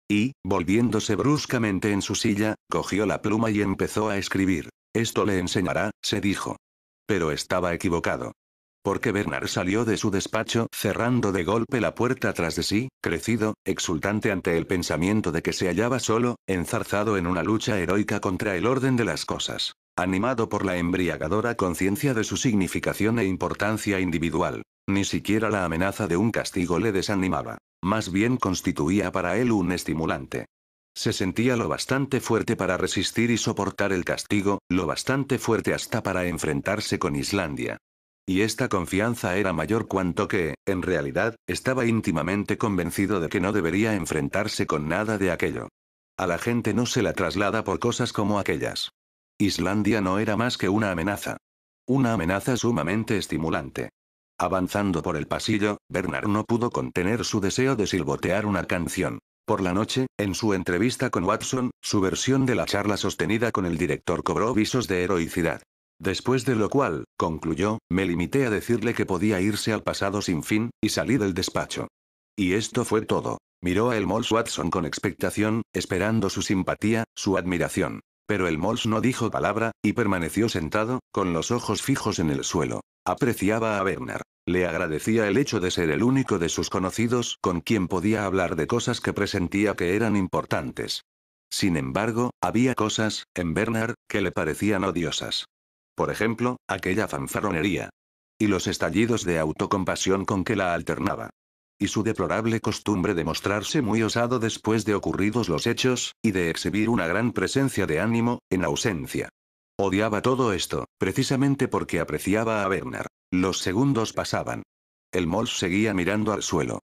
Y, volviéndose bruscamente en su silla, cogió la pluma y empezó a escribir. Esto le enseñará, se dijo. Pero estaba equivocado. Porque Bernard salió de su despacho cerrando de golpe la puerta tras de sí, crecido, exultante ante el pensamiento de que se hallaba solo, enzarzado en una lucha heroica contra el orden de las cosas, animado por la embriagadora conciencia de su significación e importancia individual. Ni siquiera la amenaza de un castigo le desanimaba. Más bien constituía para él un estimulante. Se sentía lo bastante fuerte para resistir y soportar el castigo, lo bastante fuerte hasta para enfrentarse con Islandia. Y esta confianza era mayor cuanto que, en realidad, estaba íntimamente convencido de que no debería enfrentarse con nada de aquello. A la gente no se la traslada por cosas como aquellas. Islandia no era más que una amenaza. Una amenaza sumamente estimulante. Avanzando por el pasillo, Bernard no pudo contener su deseo de silbotear una canción. Por la noche, en su entrevista con Watson, su versión de la charla sostenida con el director cobró visos de heroicidad. Después de lo cual, concluyó, me limité a decirle que podía irse al pasado sin fin, y salí del despacho. Y esto fue todo. Miró a Mols Watson con expectación, esperando su simpatía, su admiración. Pero Mols no dijo palabra, y permaneció sentado, con los ojos fijos en el suelo. Apreciaba a Bernard. Le agradecía el hecho de ser el único de sus conocidos con quien podía hablar de cosas que presentía que eran importantes. Sin embargo, había cosas, en Bernard, que le parecían odiosas. Por ejemplo, aquella fanfarronería. Y los estallidos de autocompasión con que la alternaba. Y su deplorable costumbre de mostrarse muy osado después de ocurridos los hechos, y de exhibir una gran presencia de ánimo, en ausencia. Odiaba todo esto, precisamente porque apreciaba a Bernard. Los segundos pasaban. El Mols seguía mirando al suelo.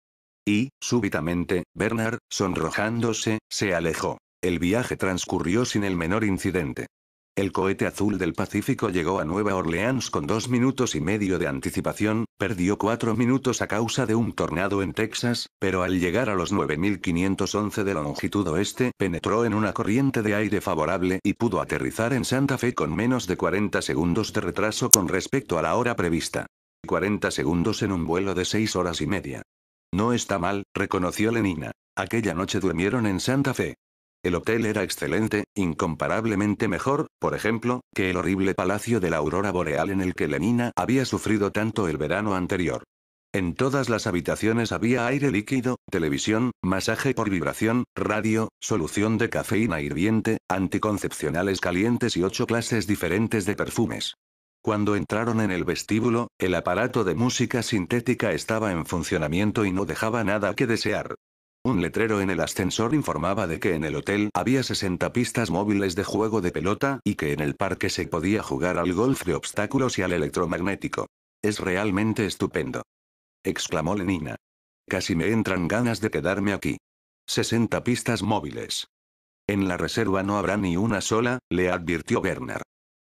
Y, súbitamente, Bernard, sonrojándose, se alejó. El viaje transcurrió sin el menor incidente. El cohete azul del Pacífico llegó a Nueva Orleans con 2 minutos y medio de anticipación, perdió 4 minutos a causa de un tornado en Texas, pero al llegar a los 9511 de longitud oeste, penetró en una corriente de aire favorable y pudo aterrizar en Santa Fe con menos de 40 segundos de retraso con respecto a la hora prevista. 40 segundos en un vuelo de 6 horas y media. No está mal, reconoció Lenina. Aquella noche durmieron en Santa Fe. El hotel era excelente, incomparablemente mejor, por ejemplo, que el horrible palacio de la aurora boreal en el que Lenina había sufrido tanto el verano anterior. En todas las habitaciones había aire líquido, televisión, masaje por vibración, radio, solución de cafeína hirviente, anticoncepcionales calientes y 8 clases diferentes de perfumes. Cuando entraron en el vestíbulo, el aparato de música sintética estaba en funcionamiento y no dejaba nada que desear. Un letrero en el ascensor informaba de que en el hotel había 60 pistas móviles de juego de pelota y que en el parque se podía jugar al golf de obstáculos y al electromagnético. Es realmente estupendo. Exclamó Lenina. Casi me entran ganas de quedarme aquí. 60 pistas móviles. En la reserva no habrá ni una sola, le advirtió Bernard.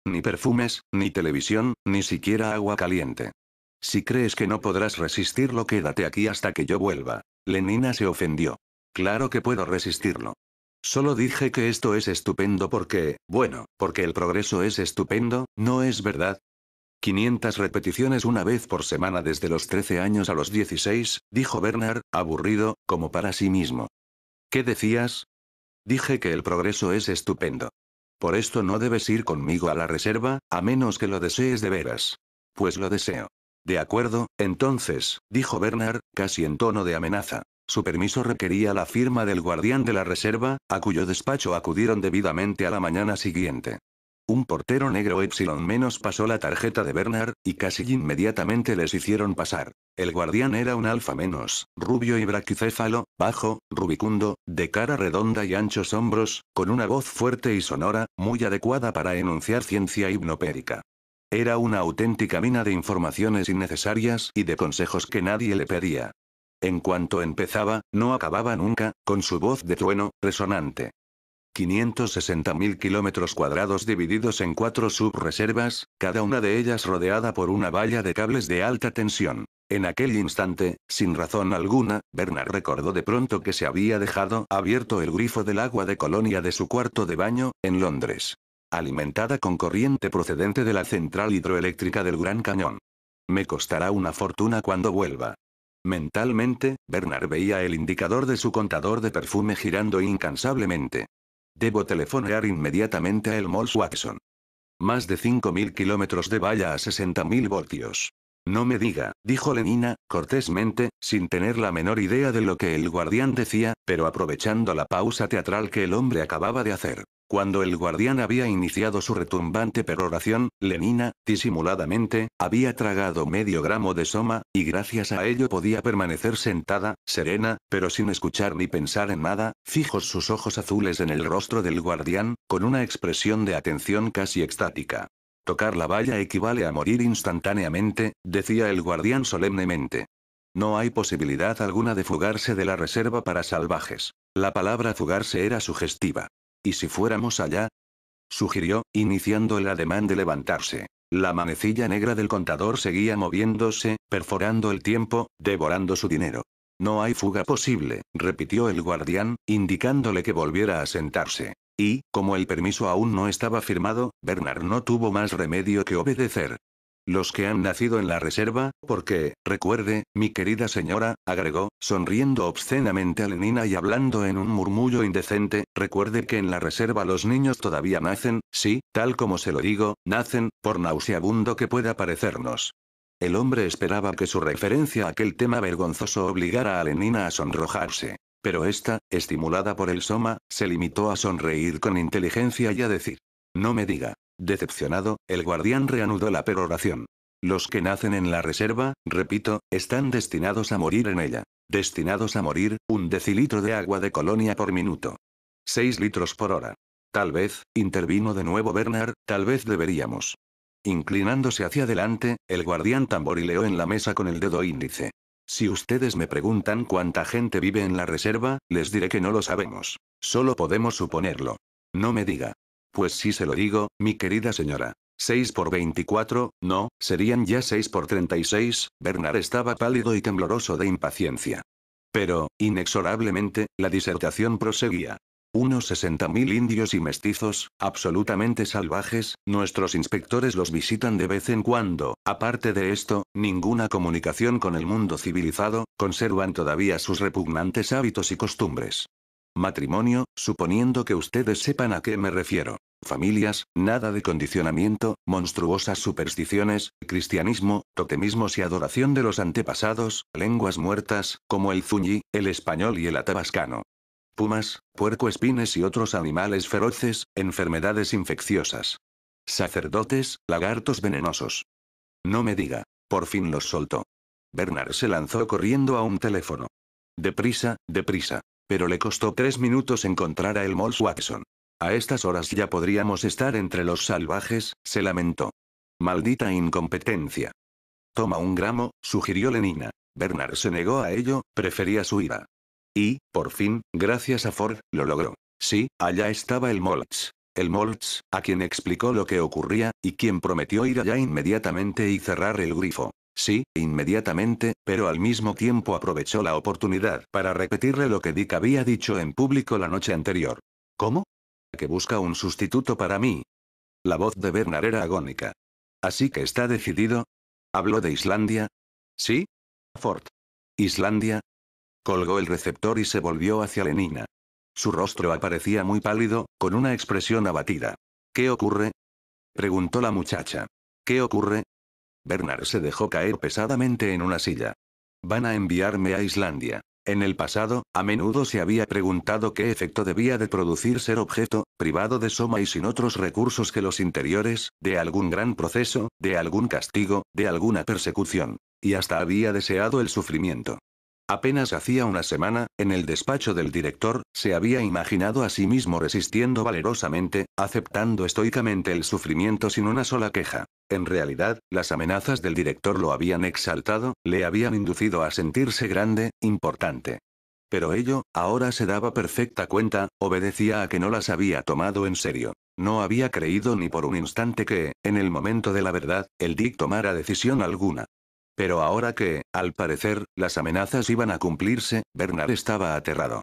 Ni perfumes, ni televisión, ni siquiera agua caliente. Si crees que no podrás resistirlo, quédate aquí hasta que yo vuelva. Lenina se ofendió. Claro que puedo resistirlo. Solo dije que esto es estupendo porque, bueno, porque el progreso es estupendo, ¿no es verdad? 500 repeticiones una vez por semana desde los 13 años a los 16, dijo Bernard, aburrido, como para sí mismo. ¿Qué decías? Dije que el progreso es estupendo. Por esto no debes ir conmigo a la reserva, a menos que lo desees de veras. Pues lo deseo. De acuerdo, entonces, dijo Bernard, casi en tono de amenaza. Su permiso requería la firma del guardián de la reserva, a cuyo despacho acudieron debidamente a la mañana siguiente. Un portero negro Epsilon menos pasó la tarjeta de Bernard, y casi inmediatamente les hicieron pasar. El guardián era un alfa menos, rubio y braquicéfalo, bajo, rubicundo, de cara redonda y anchos hombros, con una voz fuerte y sonora, muy adecuada para enunciar ciencia hipnopérica. Era una auténtica mina de informaciones innecesarias y de consejos que nadie le pedía. En cuanto empezaba, no acababa nunca, con su voz de trueno, resonante. 560.000 kilómetros cuadrados divididos en 4 subreservas, cada una de ellas rodeada por una valla de cables de alta tensión. En aquel instante, sin razón alguna, Bernard recordó de pronto que se había dejado abierto el grifo del agua de colonia de su cuarto de baño, en Londres. Alimentada con corriente procedente de la central hidroeléctrica del Gran Cañón. Me costará una fortuna cuando vuelva. Mentalmente, Bernard veía el indicador de su contador de perfume girando incansablemente. Debo telefonear inmediatamente a Elmos Watson. Más de 5.000 kilómetros de valla a 60.000 voltios. No me diga, dijo Lenina, cortésmente, sin tener la menor idea de lo que el guardián decía, pero aprovechando la pausa teatral que el hombre acababa de hacer. Cuando el guardián había iniciado su retumbante peroración, Lenina, disimuladamente, había tragado medio gramo de soma, y gracias a ello podía permanecer sentada, serena, pero sin escuchar ni pensar en nada, fijos sus ojos azules en el rostro del guardián, con una expresión de atención casi extática. Tocar la valla equivale a morir instantáneamente, decía el guardián solemnemente. No hay posibilidad alguna de fugarse de la reserva para salvajes. La palabra fugarse era sugestiva. ¿Y si fuéramos allá? Sugirió, iniciando el ademán de levantarse. La manecilla negra del contador seguía moviéndose, perforando el tiempo, devorando su dinero. No hay fuga posible, repitió el guardián, indicándole que volviera a sentarse. Y, como el permiso aún no estaba firmado, Bernard no tuvo más remedio que obedecer. Los que han nacido en la reserva, porque, recuerde, mi querida señora, agregó, sonriendo obscenamente a Lenina y hablando en un murmullo indecente, recuerde que en la reserva los niños todavía nacen, sí, tal como se lo digo, nacen, por nauseabundo que pueda parecernos. El hombre esperaba que su referencia a aquel tema vergonzoso obligara a Lenina a sonrojarse. Pero esta, estimulada por el soma, se limitó a sonreír con inteligencia y a decir. No me diga. Decepcionado, el guardián reanudó la peroración. Los que nacen en la reserva, repito, están destinados a morir en ella. Destinados a morir, 1 decilitro de agua de colonia por minuto. 6 litros por hora. Tal vez, intervino de nuevo Bernard, tal vez deberíamos. Inclinándose hacia adelante, el guardián tamborileó en la mesa con el dedo índice. Si ustedes me preguntan cuánta gente vive en la reserva, les diré que no lo sabemos. Solo podemos suponerlo. No me diga. Pues sí se lo digo, mi querida señora. 6 por 24, no, serían ya 6 por 36, Bernard estaba pálido y tembloroso de impaciencia. Pero, inexorablemente, la disertación proseguía. Unos 60.000 indios y mestizos, absolutamente salvajes, nuestros inspectores los visitan de vez en cuando, aparte de esto, ninguna comunicación con el mundo civilizado, conservan todavía sus repugnantes hábitos y costumbres. Matrimonio, suponiendo que ustedes sepan a qué me refiero. Familias, nada de condicionamiento, monstruosas supersticiones, cristianismo, totemismos y adoración de los antepasados, lenguas muertas, como el zuñi, el español y el atabascano. Pumas, puercoespines y otros animales feroces, enfermedades infecciosas. Sacerdotes, lagartos venenosos. No me diga. Por fin los soltó. Bernard se lanzó corriendo a un teléfono. Deprisa, deprisa. Pero le costó 3 minutos encontrar a Elmos Watson. A estas horas ya podríamos estar entre los salvajes, se lamentó. Maldita incompetencia. Toma 1 gramo, sugirió Lenina. Bernard se negó a ello, prefería su ira. Y, por fin, gracias a Ford, lo logró. Sí, allá estaba el Moltz. El Moltz, a quien explicó lo que ocurría, y quien prometió ir allá inmediatamente y cerrar el grifo. Sí, inmediatamente, pero al mismo tiempo aprovechó la oportunidad para repetirle lo que Dick había dicho en público la noche anterior. ¿Cómo? Que busca un sustituto para mí. La voz de Bernard era agónica. ¿Así que está decidido? ¿Habló de Islandia? ¿Sí? Ford. ¿Islandia? Colgó el receptor y se volvió hacia Lenina. Su rostro aparecía muy pálido, con una expresión abatida. ¿Qué ocurre? Preguntó la muchacha. ¿Qué ocurre? Bernard se dejó caer pesadamente en una silla. Van a enviarme a Islandia. En el pasado, a menudo se había preguntado qué efecto debía de producir ser objeto, privado de soma y sin otros recursos que los interiores, de algún gran proceso, de algún castigo, de alguna persecución. Y hasta había deseado el sufrimiento. Apenas hacía una semana, en el despacho del director, se había imaginado a sí mismo resistiendo valerosamente, aceptando estoicamente el sufrimiento sin una sola queja. En realidad, las amenazas del director lo habían exaltado, le habían inducido a sentirse grande, importante. Pero ello, ahora se daba perfecta cuenta, obedecía a que no las había tomado en serio. No había creído ni por un instante que, en el momento de la verdad, el Dick tomara decisión alguna. Pero ahora que, al parecer, las amenazas iban a cumplirse, Bernard estaba aterrado.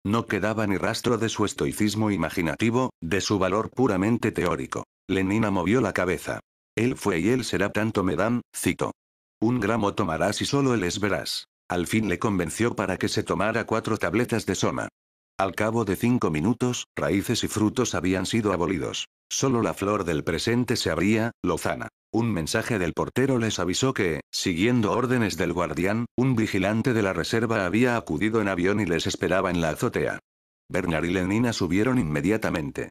No quedaba ni rastro de su estoicismo imaginativo, de su valor puramente teórico. Lenina movió la cabeza. Él fue y él será tanto me dan, cito. 1 gramo tomarás y solo él es verás. Al fin le convenció para que se tomara 4 tabletas de soma. Al cabo de 5 minutos, raíces y frutos habían sido abolidos. Solo la flor del presente se abría, lozana. Un mensaje del portero les avisó que, siguiendo órdenes del guardián, un vigilante de la reserva había acudido en avión y les esperaba en la azotea. Bernard y Lenina subieron inmediatamente.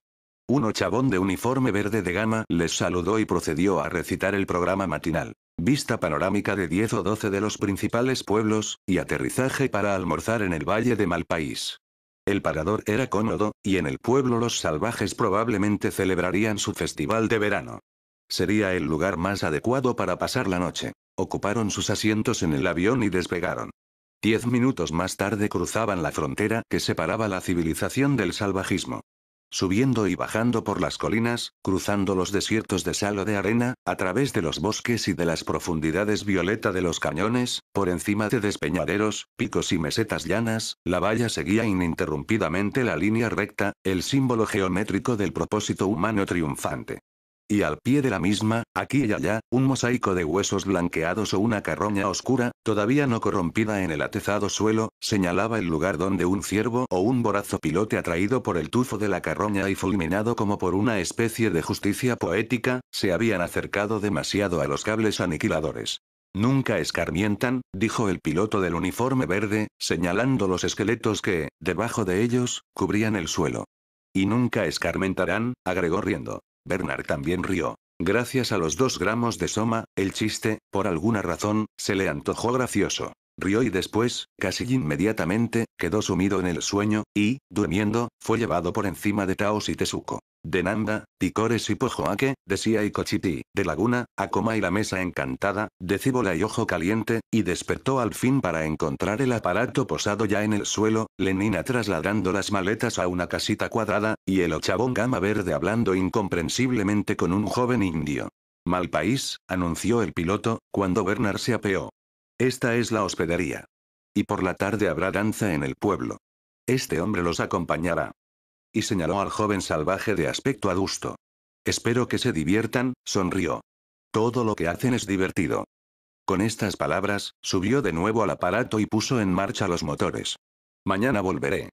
Un chabón de uniforme verde de gama les saludó y procedió a recitar el programa matinal. Vista panorámica de 10 o 12 de los principales pueblos, y aterrizaje para almorzar en el Valle de Malpaís. El parador era cómodo, y en el pueblo los salvajes probablemente celebrarían su festival de verano. Sería el lugar más adecuado para pasar la noche. Ocuparon sus asientos en el avión y despegaron. 10 minutos más tarde cruzaban la frontera que separaba la civilización del salvajismo. Subiendo y bajando por las colinas, cruzando los desiertos de sal o de arena, a través de los bosques y de las profundidades violeta de los cañones, por encima de despeñaderos, picos y mesetas llanas, la valla seguía ininterrumpidamente la línea recta, el símbolo geométrico del propósito humano triunfante. Y al pie de la misma, aquí y allá, un mosaico de huesos blanqueados o una carroña oscura, todavía no corrompida en el atezado suelo, señalaba el lugar donde un ciervo o un voraz pilote atraído por el tufo de la carroña y fulminado como por una especie de justicia poética, se habían acercado demasiado a los cables aniquiladores. Nunca escarmientan, dijo el piloto del uniforme verde, señalando los esqueletos que, debajo de ellos, cubrían el suelo. Y nunca escarmentarán, agregó riendo. Bernard también rió. Gracias a los 2 gramos de soma, el chiste, por alguna razón, se le antojó gracioso. Rió y después, casi inmediatamente, quedó sumido en el sueño, y, durmiendo, fue llevado por encima de Taos y Tesuco. De Nanda, Picores y Pojoaque, de Sia y Cochiti, de Laguna, Acoma y la Mesa Encantada, de Cíbola y Ojo Caliente, y despertó al fin para encontrar el aparato posado ya en el suelo, Lenina trasladando las maletas a una casita cuadrada, y el ochavón gama verde hablando incomprensiblemente con un joven indio. Malpaís, anunció el piloto, cuando Bernard se apeó. Esta es la hospedería. Y por la tarde habrá danza en el pueblo. Este hombre los acompañará. Y señaló al joven salvaje de aspecto adusto. Espero que se diviertan, sonrió. Todo lo que hacen es divertido. Con estas palabras, subió de nuevo al aparato y puso en marcha los motores. Mañana volveré.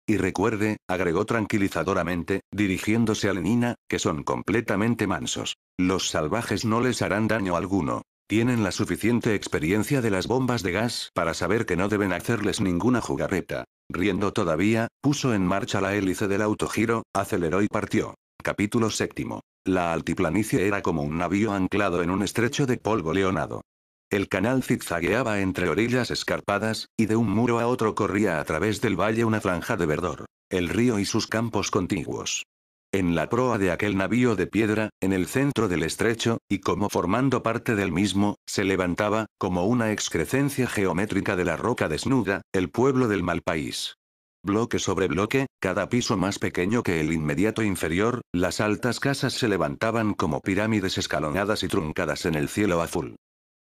Y recuerde, agregó tranquilizadoramente, dirigiéndose a Lenina, que son completamente mansos. Los salvajes no les harán daño alguno. Tienen la suficiente experiencia de las bombas de gas para saber que no deben hacerles ninguna jugarreta. Riendo todavía, puso en marcha la hélice del autogiro, aceleró y partió. Capítulo 7. La altiplanicie era como un navío anclado en un estrecho de polvo leonado. El canal zigzagueaba entre orillas escarpadas, y de un muro a otro corría a través del valle una franja de verdor. El río y sus campos contiguos. En la proa de aquel navío de piedra, en el centro del estrecho, y como formando parte del mismo, se levantaba, como una excrescencia geométrica de la roca desnuda, el pueblo del Malpaís. Bloque sobre bloque, cada piso más pequeño que el inmediato inferior, las altas casas se levantaban como pirámides escalonadas y truncadas en el cielo azul.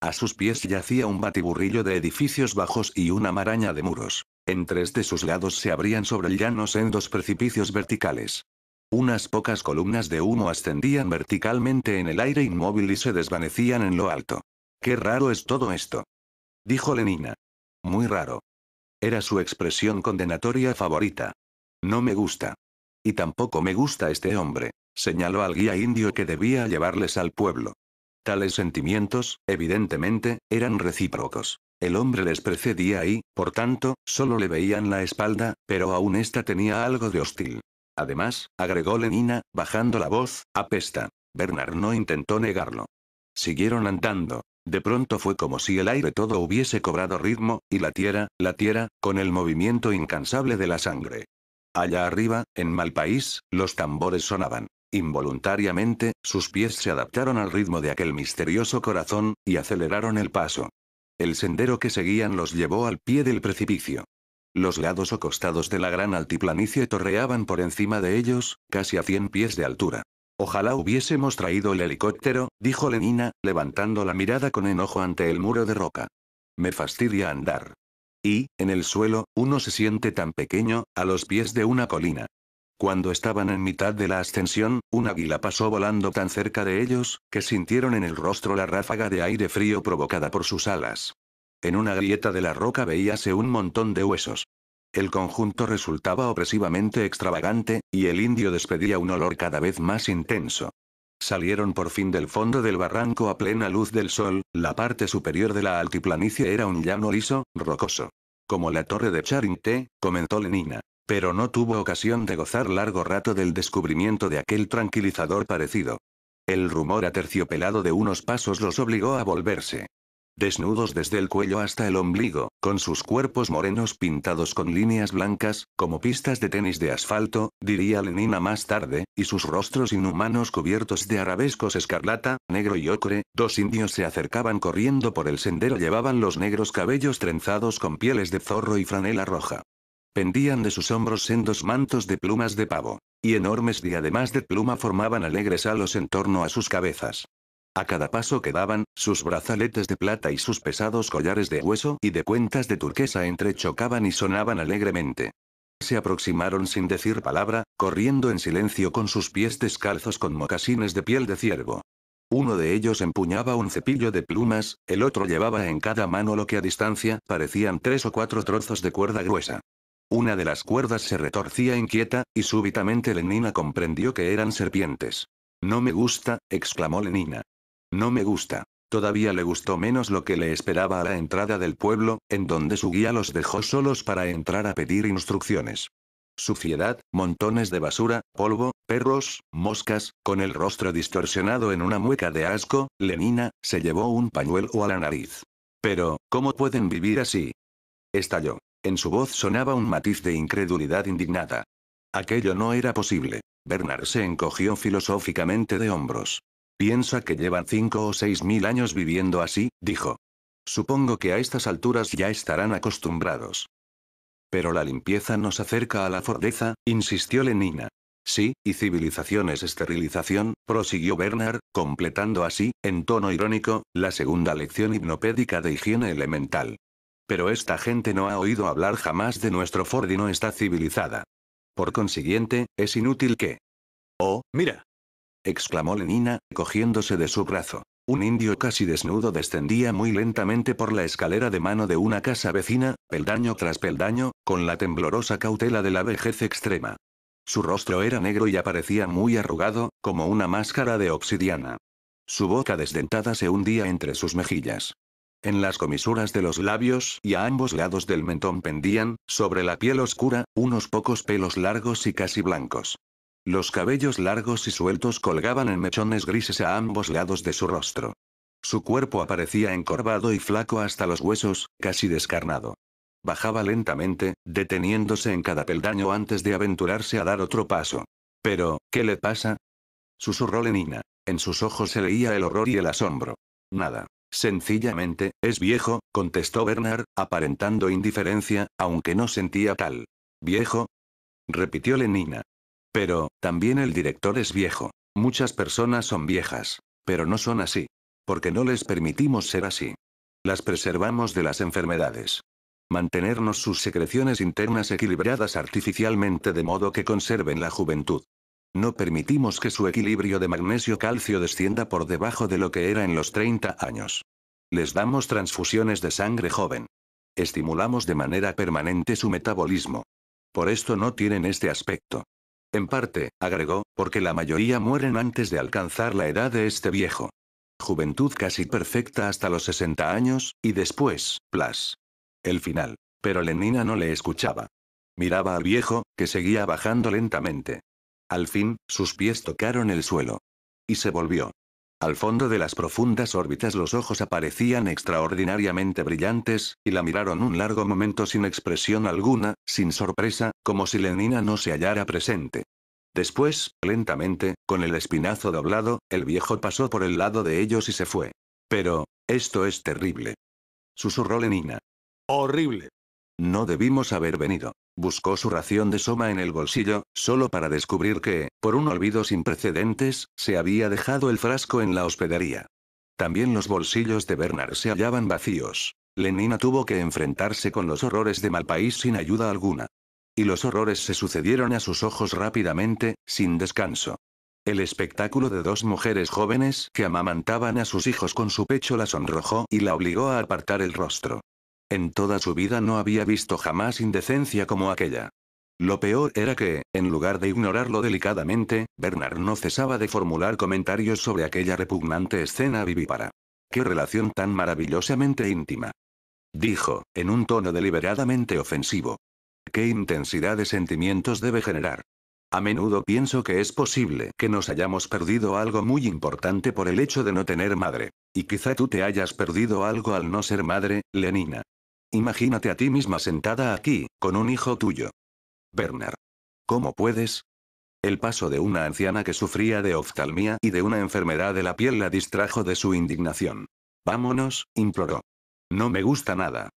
A sus pies yacía un batiburrillo de edificios bajos y una maraña de muros. En 3 de sus lados se abrían sobre el llano sendos precipicios verticales. Unas pocas columnas de humo ascendían verticalmente en el aire inmóvil y se desvanecían en lo alto. «Qué raro es todo esto», dijo Lenina. «Muy raro». Era su expresión condenatoria favorita. «No me gusta. Y tampoco me gusta este hombre», señaló al guía indio que debía llevarles al pueblo. Tales sentimientos, evidentemente, eran recíprocos. El hombre les precedía y, por tanto, solo le veían la espalda, pero aún ésta tenía algo de hostil. Además, agregó Lenina, bajando la voz, apesta. Bernard no intentó negarlo. Siguieron andando. De pronto fue como si el aire todo hubiese cobrado ritmo, y latiera, con el movimiento incansable de la sangre. Allá arriba, en Malpaís, los tambores sonaban. Involuntariamente, sus pies se adaptaron al ritmo de aquel misterioso corazón, y aceleraron el paso. El sendero que seguían los llevó al pie del precipicio. Los lados o costados de la gran altiplanicie torreaban por encima de ellos, casi a 100 pies de altura. Ojalá hubiésemos traído el helicóptero, dijo Lenina, levantando la mirada con enojo ante el muro de roca. Me fastidia andar. Y, en el suelo, uno se siente tan pequeño, a los pies de una colina. Cuando estaban en mitad de la ascensión, un águila pasó volando tan cerca de ellos, que sintieron en el rostro la ráfaga de aire frío provocada por sus alas. En una grieta de la roca veíase un montón de huesos. El conjunto resultaba opresivamente extravagante, y el indio despedía un olor cada vez más intenso. Salieron por fin del fondo del barranco a plena luz del sol. La parte superior de la altiplanicie era un llano liso, rocoso. Como la torre de Charing-T, comentó Lenina. Pero no tuvo ocasión de gozar largo rato del descubrimiento de aquel tranquilizador parecido. El rumor aterciopelado de unos pasos los obligó a volverse. Desnudos desde el cuello hasta el ombligo, con sus cuerpos morenos pintados con líneas blancas, como pistas de tenis de asfalto, diría Lenina más tarde, y sus rostros inhumanos cubiertos de arabescos escarlata, negro y ocre, dos indios se acercaban corriendo por el sendero. Llevaban los negros cabellos trenzados con pieles de zorro y franela roja. Pendían de sus hombros sendos mantos de plumas de pavo. Y enormes diademas de pluma formaban alegres halos en torno a sus cabezas. A cada paso que daban, sus brazaletes de plata y sus pesados collares de hueso y de cuentas de turquesa entrechocaban y sonaban alegremente. Se aproximaron sin decir palabra, corriendo en silencio con sus pies descalzos con mocasines de piel de ciervo. Uno de ellos empuñaba un cepillo de plumas, el otro llevaba en cada mano lo que a distancia parecían 3 o 4 trozos de cuerda gruesa. Una de las cuerdas se retorcía inquieta, y súbitamente Lenina comprendió que eran serpientes. «No me gusta», exclamó Lenina. «No me gusta». Todavía le gustó menos lo que le esperaba a la entrada del pueblo, en donde su guía los dejó solos para entrar a pedir instrucciones. Suciedad, montones de basura, polvo, perros, moscas, con el rostro distorsionado en una mueca de asco, Lenina se llevó un pañuelo a la nariz. «Pero, ¿cómo pueden vivir así?», estalló. En su voz sonaba un matiz de incredulidad indignada. Aquello no era posible. Bernard se encogió filosóficamente de hombros. «Piensa que llevan 5 o 6 mil años viviendo así», dijo. «Supongo que a estas alturas ya estarán acostumbrados». «Pero la limpieza nos acerca a la fortaleza», insistió Lenina. «Sí, y civilización es esterilización», prosiguió Bernard, completando así, en tono irónico, la segunda lección hipnopédica de higiene elemental. «Pero esta gente no ha oído hablar jamás de nuestro Ford y no está civilizada. Por consiguiente, es inútil que...». «Oh, mira», exclamó Lenina, cogiéndose de su brazo. Un indio casi desnudo descendía muy lentamente por la escalera de mano de una casa vecina, peldaño tras peldaño, con la temblorosa cautela de la vejez extrema. Su rostro era negro y aparecía muy arrugado, como una máscara de obsidiana. Su boca desdentada se hundía entre sus mejillas. En las comisuras de los labios y a ambos lados del mentón pendían, sobre la piel oscura, unos pocos pelos largos y casi blancos. Los cabellos largos y sueltos colgaban en mechones grises a ambos lados de su rostro. Su cuerpo aparecía encorvado y flaco hasta los huesos, casi descarnado. Bajaba lentamente, deteniéndose en cada peldaño antes de aventurarse a dar otro paso. «Pero, ¿qué le pasa?», susurró Lenina. En sus ojos se leía el horror y el asombro. «Nada. Sencillamente, es viejo», contestó Bernard, aparentando indiferencia, aunque no sentía tal. «¿Viejo?», repitió Lenina. «Pero, también el director es viejo. Muchas personas son viejas. Pero no son así. Porque no les permitimos ser así. Las preservamos de las enfermedades. Mantenernos sus secreciones internas equilibradas artificialmente de modo que conserven la juventud. No permitimos que su equilibrio de magnesio-calcio descienda por debajo de lo que era en los 30 años. Les damos transfusiones de sangre joven. Estimulamos de manera permanente su metabolismo. Por esto no tienen este aspecto. En parte», agregó, «porque la mayoría mueren antes de alcanzar la edad de este viejo. Juventud casi perfecta hasta los 60 años, y después, plas. El final». Pero Lenina no le escuchaba. Miraba al viejo, que seguía bajando lentamente. Al fin, sus pies tocaron el suelo. Y se volvió. Al fondo de las profundas órbitas los ojos aparecían extraordinariamente brillantes, y la miraron un largo momento sin expresión alguna, sin sorpresa, como si Lenina no se hallara presente. Después, lentamente, con el espinazo doblado, el viejo pasó por el lado de ellos y se fue. «Pero, esto es terrible», susurró Lenina. «Horrible. No debimos haber venido». Buscó su ración de soma en el bolsillo, solo para descubrir que, por un olvido sin precedentes, se había dejado el frasco en la hospedería. También los bolsillos de Bernard se hallaban vacíos. Lenina tuvo que enfrentarse con los horrores de Malpaís sin ayuda alguna. Y los horrores se sucedieron a sus ojos rápidamente, sin descanso. El espectáculo de 2 mujeres jóvenes que amamantaban a sus hijos con su pecho la sonrojó y la obligó a apartar el rostro. En toda su vida no había visto jamás indecencia como aquella. Lo peor era que, en lugar de ignorarlo delicadamente, Bernard no cesaba de formular comentarios sobre aquella repugnante escena vivípara. ¡Qué relación tan maravillosamente íntima! Dijo, en un tono deliberadamente ofensivo. ¿Qué intensidad de sentimientos debe generar? A menudo pienso que es posible que nos hayamos perdido algo muy importante por el hecho de no tener madre. Y quizá tú te hayas perdido algo al no ser madre, Lenina. Imagínate a ti misma sentada aquí, con un hijo tuyo. Bernard. ¿Cómo puedes? El paso de una anciana que sufría de oftalmía y de una enfermedad de la piel la distrajo de su indignación. Vámonos, imploró. No me gusta nada.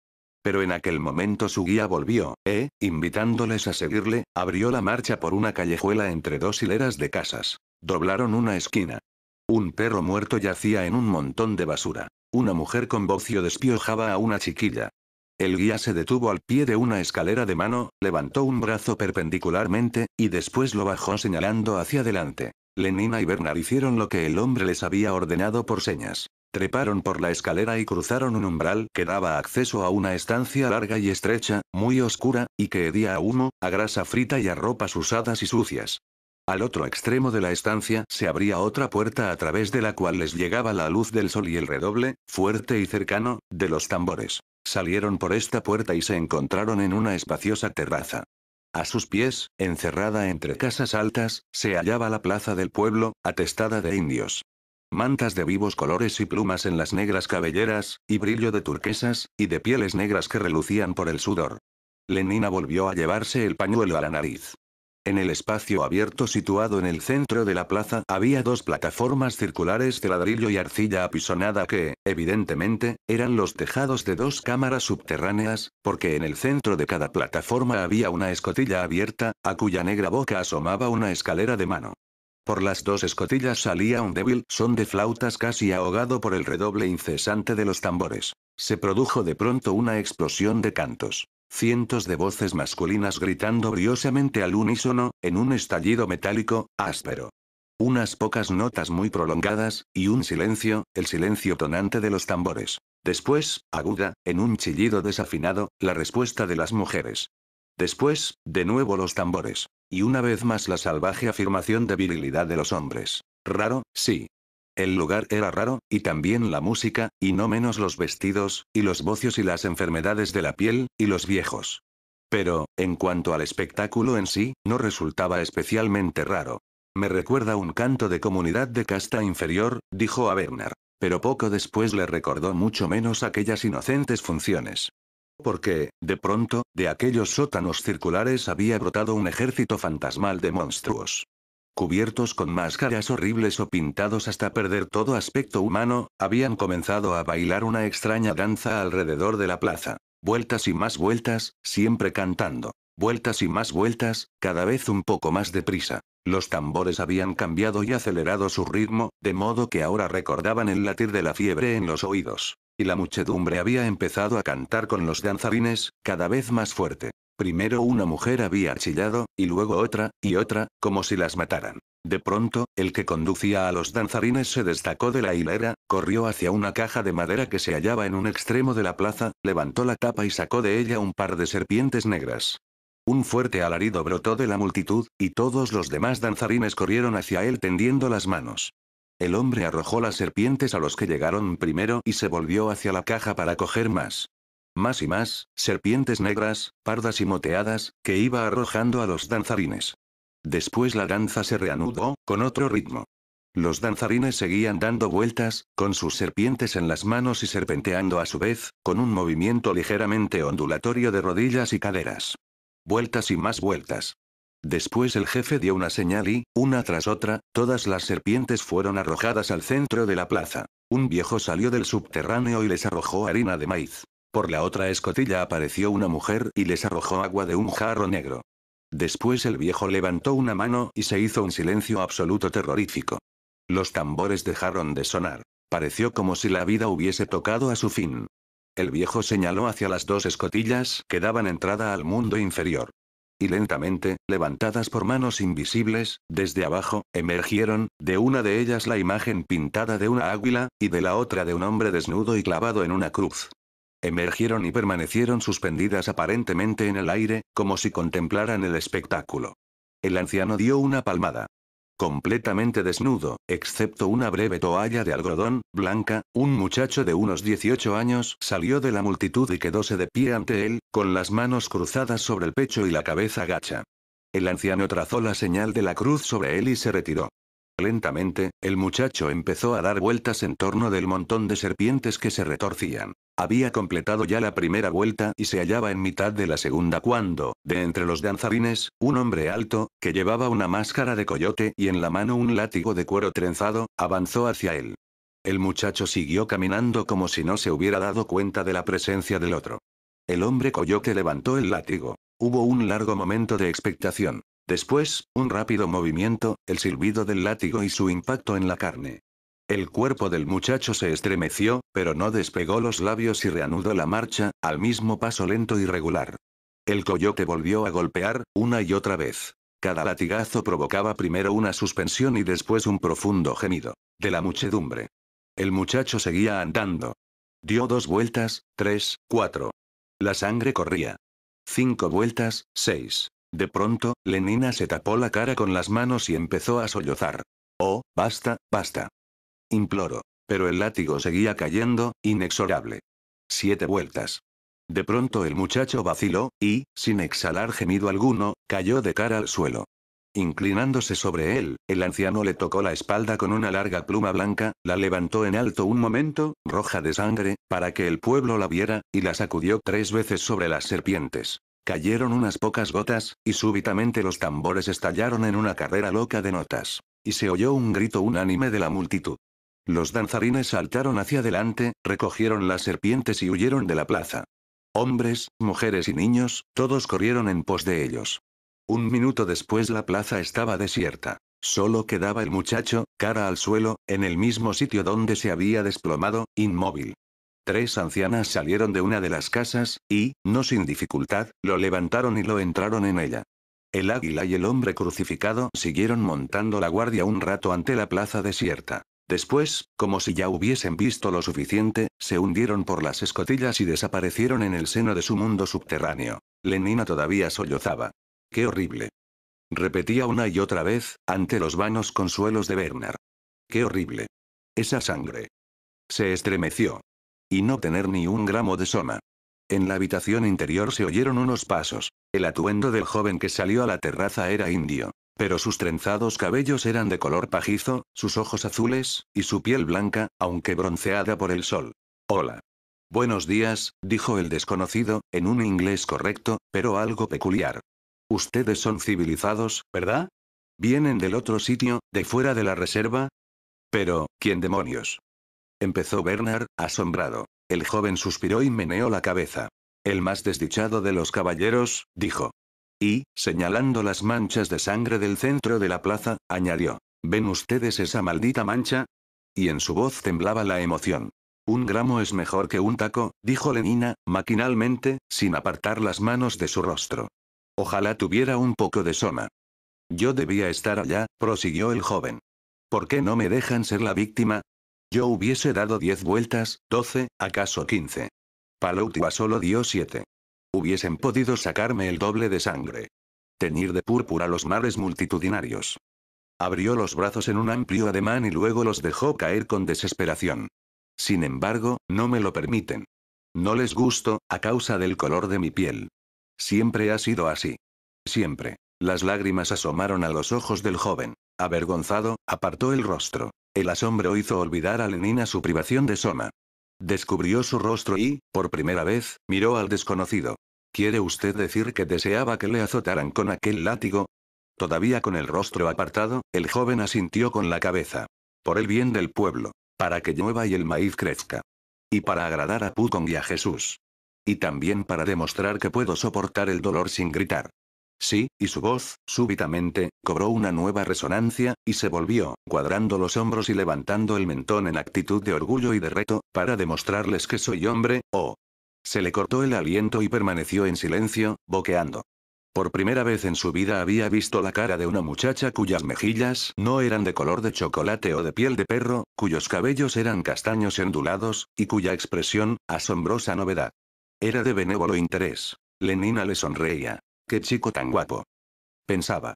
Pero en aquel momento su guía volvió, invitándoles a seguirle, abrió la marcha por una callejuela entre dos hileras de casas. Doblaron una esquina. Un perro muerto yacía en un montón de basura. Una mujer con bocio despiojaba a una chiquilla. El guía se detuvo al pie de una escalera de mano, levantó un brazo perpendicularmente, y después lo bajó señalando hacia adelante. Lenina y Bernard hicieron lo que el hombre les había ordenado por señas. Treparon por la escalera y cruzaron un umbral que daba acceso a una estancia larga y estrecha, muy oscura, y que hedía a humo, a grasa frita y a ropas usadas y sucias. Al otro extremo de la estancia se abría otra puerta a través de la cual les llegaba la luz del sol y el redoble, fuerte y cercano, de los tambores. Salieron por esta puerta y se encontraron en una espaciosa terraza. A sus pies, encerrada entre casas altas, se hallaba la plaza del pueblo, atestada de indios. Mantas de vivos colores y plumas en las negras cabelleras, y brillo de turquesas, y de pieles negras que relucían por el sudor. Lenina volvió a llevarse el pañuelo a la nariz. En el espacio abierto situado en el centro de la plaza había dos plataformas circulares de ladrillo y arcilla apisonada que, evidentemente, eran los tejados de dos cámaras subterráneas, porque en el centro de cada plataforma había una escotilla abierta, a cuya negra boca asomaba una escalera de mano. Por las dos escotillas salía un débil son de flautas casi ahogado por el redoble incesante de los tambores. Se produjo de pronto una explosión de cantos. Cientos de voces masculinas gritando briosamente al unísono, en un estallido metálico, áspero. Unas pocas notas muy prolongadas, y un silencio, el silencio tonante de los tambores. Después, aguda, en un chillido desafinado, la respuesta de las mujeres. Después, de nuevo los tambores. Y una vez más la salvaje afirmación de virilidad de los hombres. Raro, sí. El lugar era raro, y también la música, y no menos los vestidos, y los bocios y las enfermedades de la piel, y los viejos. Pero, en cuanto al espectáculo en sí, no resultaba especialmente raro. Me recuerda un canto de comunidad de casta inferior, dijo a Bernard. Pero poco después le recordó mucho menos aquellas inocentes funciones. Porque, de pronto, de aquellos sótanos circulares había brotado un ejército fantasmal de monstruos. Cubiertos con máscaras horribles o pintados hasta perder todo aspecto humano, habían comenzado a bailar una extraña danza alrededor de la plaza. Vueltas y más vueltas, siempre cantando. Vueltas y más vueltas, cada vez un poco más deprisa. Los tambores habían cambiado y acelerado su ritmo, de modo que ahora recordaban el latir de la fiebre en los oídos. Y la muchedumbre había empezado a cantar con los danzarines, cada vez más fuerte. Primero una mujer había chillado, y luego otra, y otra, como si las mataran. De pronto, el que conducía a los danzarines se destacó de la hilera, corrió hacia una caja de madera que se hallaba en un extremo de la plaza, levantó la tapa y sacó de ella un par de serpientes negras. Un fuerte alarido brotó de la multitud, y todos los demás danzarines corrieron hacia él tendiendo las manos. El hombre arrojó las serpientes a los que llegaron primero y se volvió hacia la caja para coger más. Más y más, serpientes negras, pardas y moteadas, que iba arrojando a los danzarines. Después la danza se reanudó, con otro ritmo. Los danzarines seguían dando vueltas, con sus serpientes en las manos y serpenteando a su vez, con un movimiento ligeramente ondulatorio de rodillas y caderas. Vueltas y más vueltas. Después el jefe dio una señal y, una tras otra, todas las serpientes fueron arrojadas al centro de la plaza. Un viejo salió del subterráneo y les arrojó harina de maíz. Por la otra escotilla apareció una mujer y les arrojó agua de un jarro negro. Después el viejo levantó una mano y se hizo un silencio absoluto terrorífico. Los tambores dejaron de sonar. Pareció como si la vida hubiese tocado a su fin. El viejo señaló hacia las dos escotillas que daban entrada al mundo inferior. Y lentamente, levantadas por manos invisibles, desde abajo, emergieron, de una de ellas la imagen pintada de una águila, y de la otra de un hombre desnudo y clavado en una cruz. Emergieron y permanecieron suspendidas aparentemente en el aire, como si contemplaran el espectáculo. El anciano dio una palmada. Completamente desnudo, excepto una breve toalla de algodón blanca, un muchacho de unos 18 años salió de la multitud y quedóse de pie ante él, con las manos cruzadas sobre el pecho y la cabeza gacha. El anciano trazó la señal de la cruz sobre él y se retiró. Lentamente, el muchacho empezó a dar vueltas en torno del montón de serpientes que se retorcían. Había completado ya la primera vuelta y se hallaba en mitad de la segunda cuando, de entre los danzarines, un hombre alto, que llevaba una máscara de coyote y en la mano un látigo de cuero trenzado, avanzó hacia él. El muchacho siguió caminando como si no se hubiera dado cuenta de la presencia del otro. El hombre coyote levantó el látigo. Hubo un largo momento de expectación. Después, un rápido movimiento, el silbido del látigo y su impacto en la carne. El cuerpo del muchacho se estremeció, pero no despegó los labios y reanudó la marcha, al mismo paso lento y regular. El coyote volvió a golpear, una y otra vez. Cada latigazo provocaba primero una suspensión y después un profundo gemido. De la muchedumbre. El muchacho seguía andando. Dio 2 vueltas, 3, 4. La sangre corría. 5 vueltas, 6. De pronto, Lenina se tapó la cara con las manos y empezó a sollozar. Oh, basta, basta. Imploró. Pero el látigo seguía cayendo, inexorable. 7 vueltas. De pronto el muchacho vaciló, y, sin exhalar gemido alguno, cayó de cara al suelo. Inclinándose sobre él, el anciano le tocó la espalda con una larga pluma blanca, la levantó en alto un momento, roja de sangre, para que el pueblo la viera, y la sacudió 3 veces sobre las serpientes. Cayeron unas pocas gotas, y súbitamente los tambores estallaron en una carrera loca de notas. Y se oyó un grito unánime de la multitud. Los danzarines saltaron hacia adelante, recogieron las serpientes y huyeron de la plaza. Hombres, mujeres y niños, todos corrieron en pos de ellos. Un minuto después la plaza estaba desierta. Solo quedaba el muchacho, cara al suelo, en el mismo sitio donde se había desplomado, inmóvil. 3 ancianas salieron de una de las casas, y, no sin dificultad, lo levantaron y lo entraron en ella. El águila y el hombre crucificado siguieron montando la guardia un rato ante la plaza desierta. Después, como si ya hubiesen visto lo suficiente, se hundieron por las escotillas y desaparecieron en el seno de su mundo subterráneo. Lenina todavía sollozaba. ¡Qué horrible! Repetía una y otra vez, ante los vanos consuelos de Bernard. ¡Qué horrible! Esa sangre. Se estremeció. Y no tener ni un gramo de soma. En la habitación interior se oyeron unos pasos. El atuendo del joven que salió a la terraza era indio. Pero sus trenzados cabellos eran de color pajizo, sus ojos azules, y su piel blanca, aunque bronceada por el sol. Hola. Buenos días, dijo el desconocido, en un inglés correcto, pero algo peculiar. Ustedes son civilizados, ¿verdad? ¿Vienen del otro sitio, de fuera de la reserva? Pero, ¿quién demonios? Empezó Bernard, asombrado. El joven suspiró y meneó la cabeza. El más desdichado de los caballeros, dijo. Y, señalando las manchas de sangre del centro de la plaza, añadió. ¿Ven ustedes esa maldita mancha? Y en su voz temblaba la emoción. 1 gramo es mejor que un taco, dijo Lenina, maquinalmente, sin apartar las manos de su rostro. Ojalá tuviera un poco de soma. Yo debía estar allá, prosiguió el joven. ¿Por qué no me dejan ser la víctima? Yo hubiese dado 10 vueltas, 12, acaso 15. Paloutua solo dio 7. Hubiesen podido sacarme el doble de sangre. Teñir de púrpura los mares multitudinarios. Abrió los brazos en un amplio ademán y luego los dejó caer con desesperación. Sin embargo, no me lo permiten. No les gusto, a causa del color de mi piel. Siempre ha sido así. Siempre. Las lágrimas asomaron a los ojos del joven. Avergonzado, apartó el rostro. El asombro hizo olvidar a Lenina su privación de soma. Descubrió su rostro y, por primera vez, miró al desconocido. ¿Quiere usted decir que deseaba que le azotaran con aquel látigo? Todavía con el rostro apartado, el joven asintió con la cabeza. Por el bien del pueblo. Para que llueva y el maíz crezca. Y para agradar a Pucón y a Jesús. Y también para demostrar que puedo soportar el dolor sin gritar. Sí, y su voz, súbitamente, cobró una nueva resonancia, y se volvió, cuadrando los hombros y levantando el mentón en actitud de orgullo y de reto, para demostrarles que soy hombre, oh. Se le cortó el aliento y permaneció en silencio, boqueando. Por primera vez en su vida había visto la cara de una muchacha cuyas mejillas no eran de color de chocolate o de piel de perro, cuyos cabellos eran castaños ondulados, y cuya expresión, asombrosa novedad. Era de benévolo interés. Lenina le sonreía. «Qué chico tan guapo», pensaba.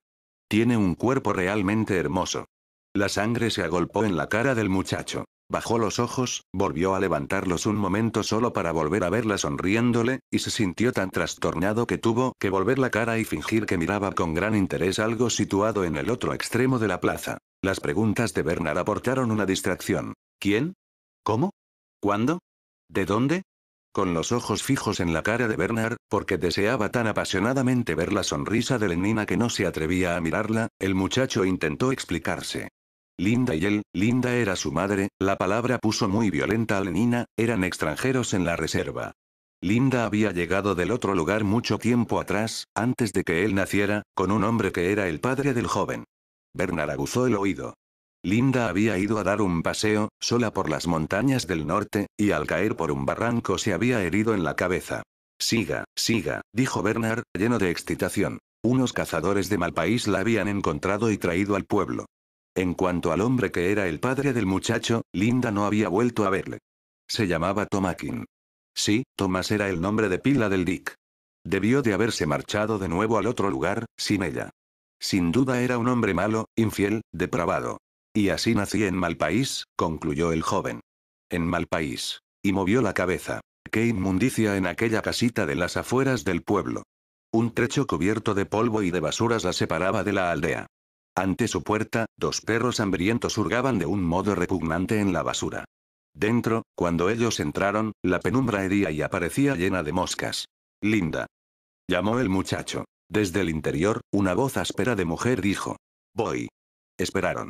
«Tiene un cuerpo realmente hermoso». La sangre se agolpó en la cara del muchacho. Bajó los ojos, volvió a levantarlos un momento solo para volver a verla sonriéndole, y se sintió tan trastornado que tuvo que volver la cara y fingir que miraba con gran interés algo situado en el otro extremo de la plaza. Las preguntas de Bernard aportaron una distracción. ¿Quién? ¿Cómo? ¿Cuándo? ¿De dónde? Con los ojos fijos en la cara de Bernard, porque deseaba tan apasionadamente ver la sonrisa de Lenina que no se atrevía a mirarla, el muchacho intentó explicarse. Linda y él, Linda era su madre, la palabra puso muy violenta a Lenina, eran extranjeros en la reserva. Linda había llegado del otro lugar mucho tiempo atrás, antes de que él naciera, con un hombre que era el padre del joven. Bernard aguzó el oído. Linda había ido a dar un paseo, sola por las montañas del norte, y al caer por un barranco se había herido en la cabeza. Siga, siga, dijo Bernard, lleno de excitación. Unos cazadores de Malpaís la habían encontrado y traído al pueblo. En cuanto al hombre que era el padre del muchacho, Linda no había vuelto a verle. Se llamaba Tomakin. Sí, Thomas era el nombre de pila del Dick. Debió de haberse marchado de nuevo al otro lugar, sin ella. Sin duda era un hombre malo, infiel, depravado. Y así nací en Malpaís, concluyó el joven. En Malpaís. Y movió la cabeza. Qué inmundicia en aquella casita de las afueras del pueblo. Un trecho cubierto de polvo y de basuras la separaba de la aldea. Ante su puerta, dos perros hambrientos hurgaban de un modo repugnante en la basura. Dentro, cuando ellos entraron, la penumbra hería y aparecía llena de moscas. Linda. Llamó el muchacho. Desde el interior, una voz áspera de mujer dijo. Voy. Esperaron.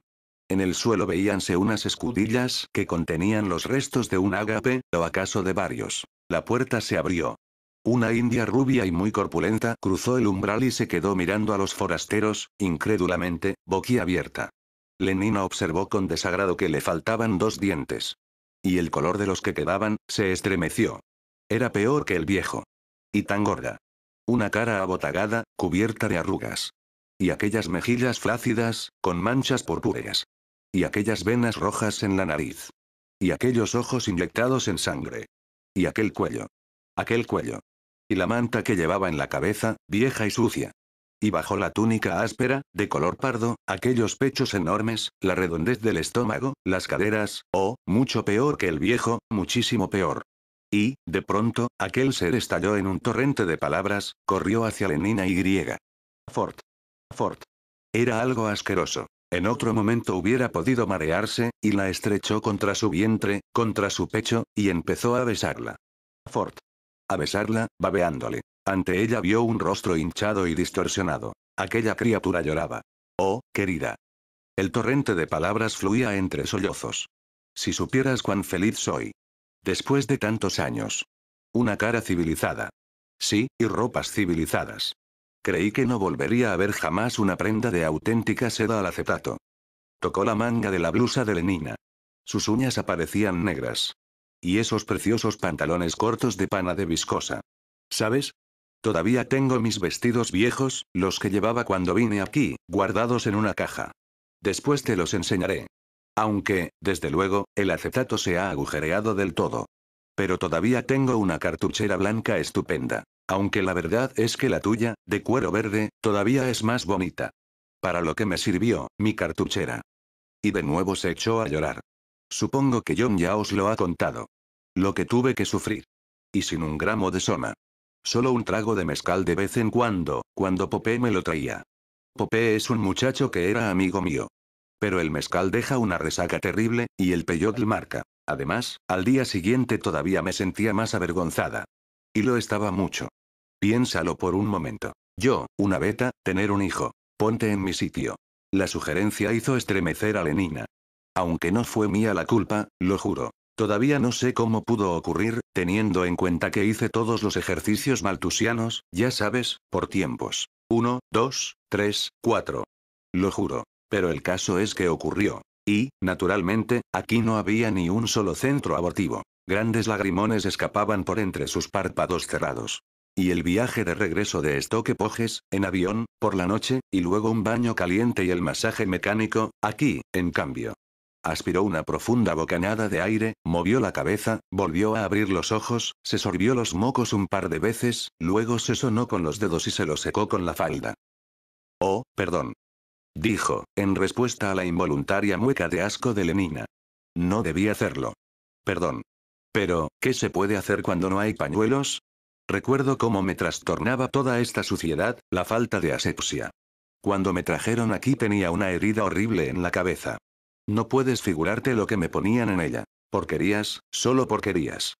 En el suelo veíanse unas escudillas que contenían los restos de un ágape, o acaso de varios. La puerta se abrió. Una india rubia y muy corpulenta cruzó el umbral y se quedó mirando a los forasteros, incrédulamente, boquiabierta. Lenina observó con desagrado que le faltaban 2 dientes. Y el color de los que quedaban, se estremeció. Era peor que el viejo. Y tan gorda. Una cara abotagada, cubierta de arrugas. Y aquellas mejillas flácidas, con manchas purpúreas. Y aquellas venas rojas en la nariz. Y aquellos ojos inyectados en sangre. Y aquel cuello. Aquel cuello. Y la manta que llevaba en la cabeza, vieja y sucia. Y bajo la túnica áspera, de color pardo, aquellos pechos enormes, la redondez del estómago, las caderas, oh, mucho peor que el viejo, muchísimo peor. Y, de pronto, aquel ser estalló en un torrente de palabras, corrió hacia Lenina y griega. Fort. Fort. Era algo asqueroso. En otro momento hubiera podido marearse, y la estrechó contra su vientre, contra su pecho, y empezó a besarla. Fort. A besarla, babeándole. Ante ella vio un rostro hinchado y distorsionado. Aquella criatura lloraba. Oh, querida. El torrente de palabras fluía entre sollozos. Si supieras cuán feliz soy. Después de tantos años. Una cara civilizada. Sí, y ropas civilizadas. Creí que no volvería a ver jamás una prenda de auténtica seda al acetato. Tocó la manga de la blusa de Lenina. Sus uñas aparecían negras. Y esos preciosos pantalones cortos de pana de viscosa. ¿Sabes? Todavía tengo mis vestidos viejos, los que llevaba cuando vine aquí, guardados en una caja. Después te los enseñaré. Aunque, desde luego, el acetato se ha agujereado del todo. Pero todavía tengo una cartuchera blanca estupenda. Aunque la verdad es que la tuya, de cuero verde, todavía es más bonita. Para lo que me sirvió, mi cartuchera. Y de nuevo se echó a llorar. Supongo que John ya os lo ha contado. Lo que tuve que sufrir. Y sin un gramo de soma. Solo un trago de mezcal de vez en cuando Popé me lo traía. Popé es un muchacho que era amigo mío. Pero el mezcal deja una resaca terrible, y el peyotl marca. Además, al día siguiente todavía me sentía más avergonzada. Y lo estaba mucho. Piénsalo por un momento. Yo, una beta, tener un hijo. Ponte en mi sitio. La sugerencia hizo estremecer a Lenina. Aunque no fue mía la culpa, lo juro. Todavía no sé cómo pudo ocurrir, teniendo en cuenta que hice todos los ejercicios maltusianos, ya sabes, por tiempos. 1, 2, 3, 4. Lo juro. Pero el caso es que ocurrió. Y, naturalmente, aquí no había ni un solo centro abortivo. Grandes lagrimones escapaban por entre sus párpados cerrados. Y el viaje de regreso de Stoke Poges, en avión, por la noche, y luego un baño caliente y el masaje mecánico, aquí, en cambio. Aspiró una profunda bocanada de aire, movió la cabeza, volvió a abrir los ojos, se sorbió los mocos un par de veces, luego se sonó con los dedos y se los secó con la falda. Oh, perdón. Dijo, en respuesta a la involuntaria mueca de asco de Lenina. No debí hacerlo. Perdón. Pero, ¿qué se puede hacer cuando no hay pañuelos? Recuerdo cómo me trastornaba toda esta suciedad, la falta de asepsia. Cuando me trajeron aquí tenía una herida horrible en la cabeza. No puedes figurarte lo que me ponían en ella. Porquerías, solo porquerías.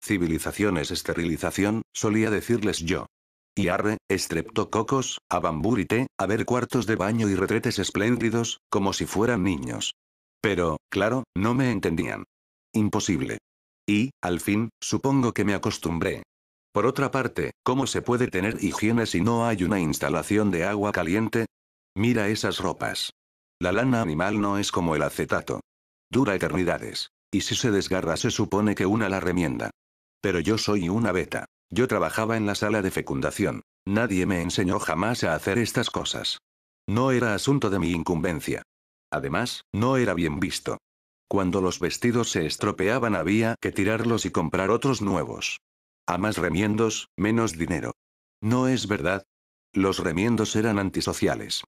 Civilización es esterilización, solía decirles yo. Y arre, estreptococos, a bambur y té, a ver cuartos de baño y retretes espléndidos, como si fueran niños. Pero, claro, no me entendían. Imposible. Y, al fin, supongo que me acostumbré. Por otra parte, ¿cómo se puede tener higiene si no hay una instalación de agua caliente? Mira esas ropas. La lana animal no es como el acetato. Dura eternidades. Y si se desgarra se supone que una la remienda. Pero yo soy una beta. Yo trabajaba en la sala de fecundación. Nadie me enseñó jamás a hacer estas cosas. No era asunto de mi incumbencia. Además, no era bien visto. Cuando los vestidos se estropeaban había que tirarlos y comprar otros nuevos. A más remiendos, menos dinero. ¿No es verdad? Los remiendos eran antisociales.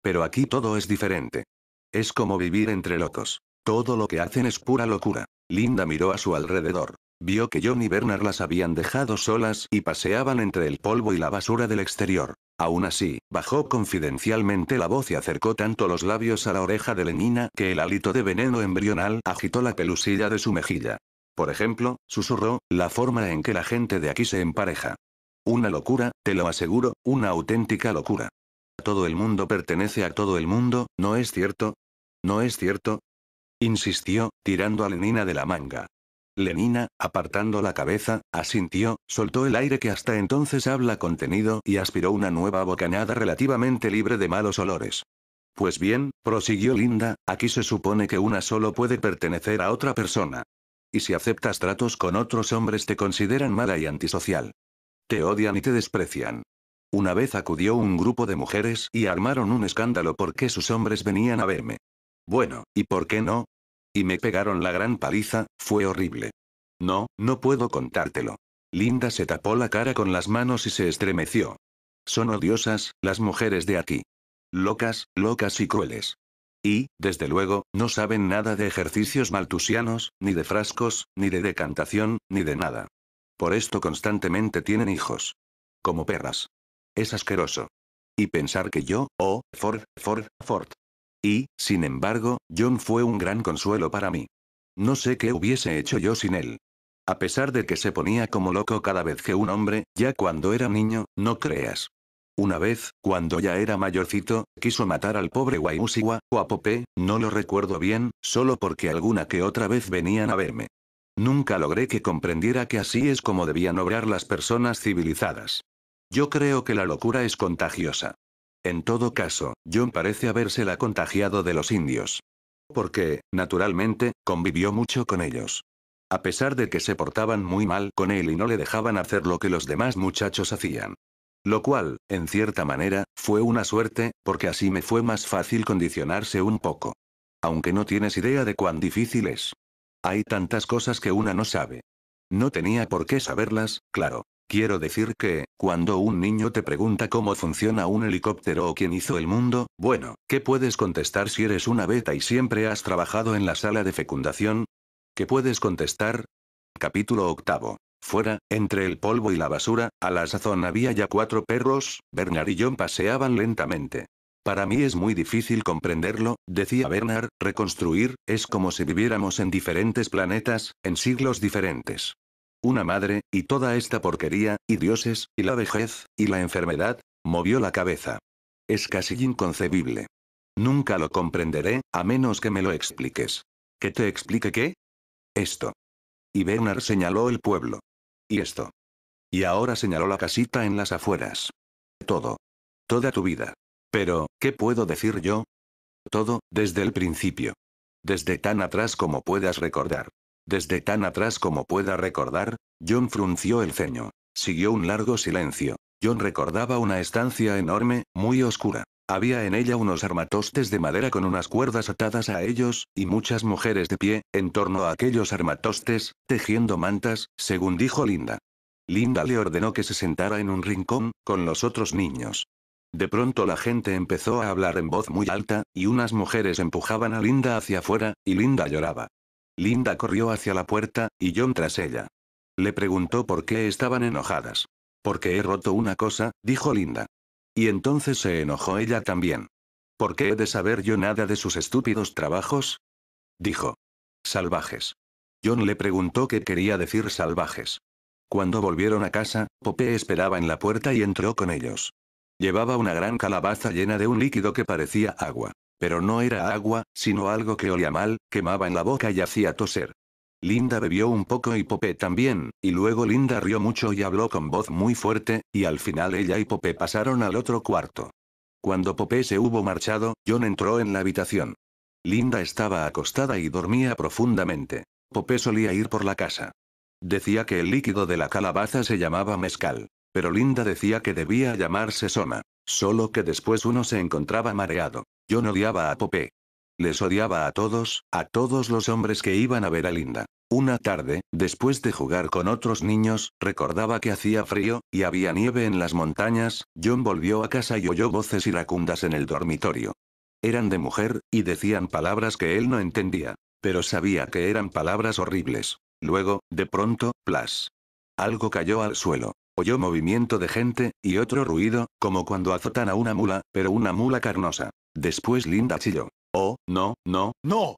Pero aquí todo es diferente. Es como vivir entre locos. Todo lo que hacen es pura locura. Linda miró a su alrededor. Vio que John y Bernard las habían dejado solas y paseaban entre el polvo y la basura del exterior. Aún así, bajó confidencialmente la voz y acercó tanto los labios a la oreja de Lenina que el hálito de veneno embrional agitó la pelusilla de su mejilla. Por ejemplo, susurró, la forma en que la gente de aquí se empareja. Una locura, te lo aseguro, una auténtica locura. Todo el mundo pertenece a todo el mundo, ¿no es cierto? ¿No es cierto? Insistió, tirando a Lenina de la manga. Lenina, apartando la cabeza, asintió, soltó el aire que hasta entonces habla contenido y aspiró una nueva bocanada relativamente libre de malos olores. Pues bien, prosiguió Linda, aquí se supone que una solo puede pertenecer a otra persona. Y si aceptas tratos con otros hombres te consideran mala y antisocial. Te odian y te desprecian. Una vez acudió un grupo de mujeres y armaron un escándalo porque sus hombres venían a verme. Bueno, ¿y por qué no? Y me pegaron la gran paliza, fue horrible. No, no puedo contártelo. Linda se tapó la cara con las manos y se estremeció. Son odiosas, las mujeres de aquí. Locas, locas y crueles. Y, desde luego, no saben nada de ejercicios maltusianos, ni de frascos, ni de decantación, ni de nada. Por esto constantemente tienen hijos. Como perras. Es asqueroso. Y pensar que yo, Ford. Y, sin embargo, John fue un gran consuelo para mí. No sé qué hubiese hecho yo sin él. A pesar de que se ponía como loco cada vez que un hombre, ya cuando era niño, no creas. Una vez, cuando ya era mayorcito, quiso matar al pobre Waimusiwa, o a Pope, no lo recuerdo bien, solo porque alguna que otra vez venían a verme. Nunca logré que comprendiera que así es como debían obrar las personas civilizadas. Yo creo que la locura es contagiosa. En todo caso, John parece habérsela contagiado de los indios. Porque, naturalmente, convivió mucho con ellos. A pesar de que se portaban muy mal con él y no le dejaban hacer lo que los demás muchachos hacían. Lo cual, en cierta manera, fue una suerte, porque así me fue más fácil condicionarse un poco. Aunque no tienes idea de cuán difícil es. Hay tantas cosas que una no sabe. No tenía por qué saberlas, claro. Quiero decir que, cuando un niño te pregunta cómo funciona un helicóptero o quién hizo el mundo, bueno, ¿qué puedes contestar si eres una beta y siempre has trabajado en la sala de fecundación? ¿Qué puedes contestar? Capítulo octavo. Fuera, entre el polvo y la basura, a la sazón había ya 4 perros, Bernard y John paseaban lentamente. Para mí es muy difícil comprenderlo, decía Bernard, reconstruir, es como si viviéramos en diferentes planetas, en siglos diferentes. Una madre, y toda esta porquería, y dioses, y la vejez, y la enfermedad, movió la cabeza. Es casi inconcebible. Nunca lo comprenderé, a menos que me lo expliques. ¿Que te explique qué? Esto. Y Bernard señaló el pueblo. Y esto. Y ahora señaló la casita en las afueras. Todo. Toda tu vida. Pero, ¿qué puedo decir yo? Todo, desde el principio. Desde tan atrás como puedas recordar. Desde tan atrás como pueda recordar, John frunció el ceño. Siguió un largo silencio. John recordaba una estancia enorme, muy oscura. Había en ella unos armatostes de madera con unas cuerdas atadas a ellos, y muchas mujeres de pie, en torno a aquellos armatostes, tejiendo mantas, según dijo Linda. Linda le ordenó que se sentara en un rincón, con los otros niños. De pronto la gente empezó a hablar en voz muy alta, y unas mujeres empujaban a Linda hacia afuera, y Linda lloraba. Linda corrió hacia la puerta, y John tras ella. Le preguntó por qué estaban enojadas. Porque he roto una cosa, dijo Linda. Y entonces se enojó ella también. ¿Por qué he de saber yo nada de sus estúpidos trabajos? Dijo. Salvajes. John le preguntó qué quería decir salvajes. Cuando volvieron a casa, Pope esperaba en la puerta y entró con ellos. Llevaba una gran calabaza llena de un líquido que parecía agua. Pero no era agua, sino algo que olía mal, quemaba en la boca y hacía toser. Linda bebió un poco y Pope también, y luego Linda rió mucho y habló con voz muy fuerte, y al final ella y Pope pasaron al otro cuarto. Cuando Pope se hubo marchado, John entró en la habitación. Linda estaba acostada y dormía profundamente. Pope solía ir por la casa. Decía que el líquido de la calabaza se llamaba mezcal. Pero Linda decía que debía llamarse soma. Solo que después uno se encontraba mareado. John odiaba a Pope. Les odiaba a todos los hombres que iban a ver a Linda. Una tarde, después de jugar con otros niños, recordaba que hacía frío, y había nieve en las montañas. John volvió a casa y oyó voces iracundas en el dormitorio. Eran de mujer, y decían palabras que él no entendía. Pero sabía que eran palabras horribles. Luego, de pronto, plas. Algo cayó al suelo. Oyó movimiento de gente, y otro ruido, como cuando azotan a una mula, pero una mula carnosa. Después Linda chilló. Oh, no, no, no.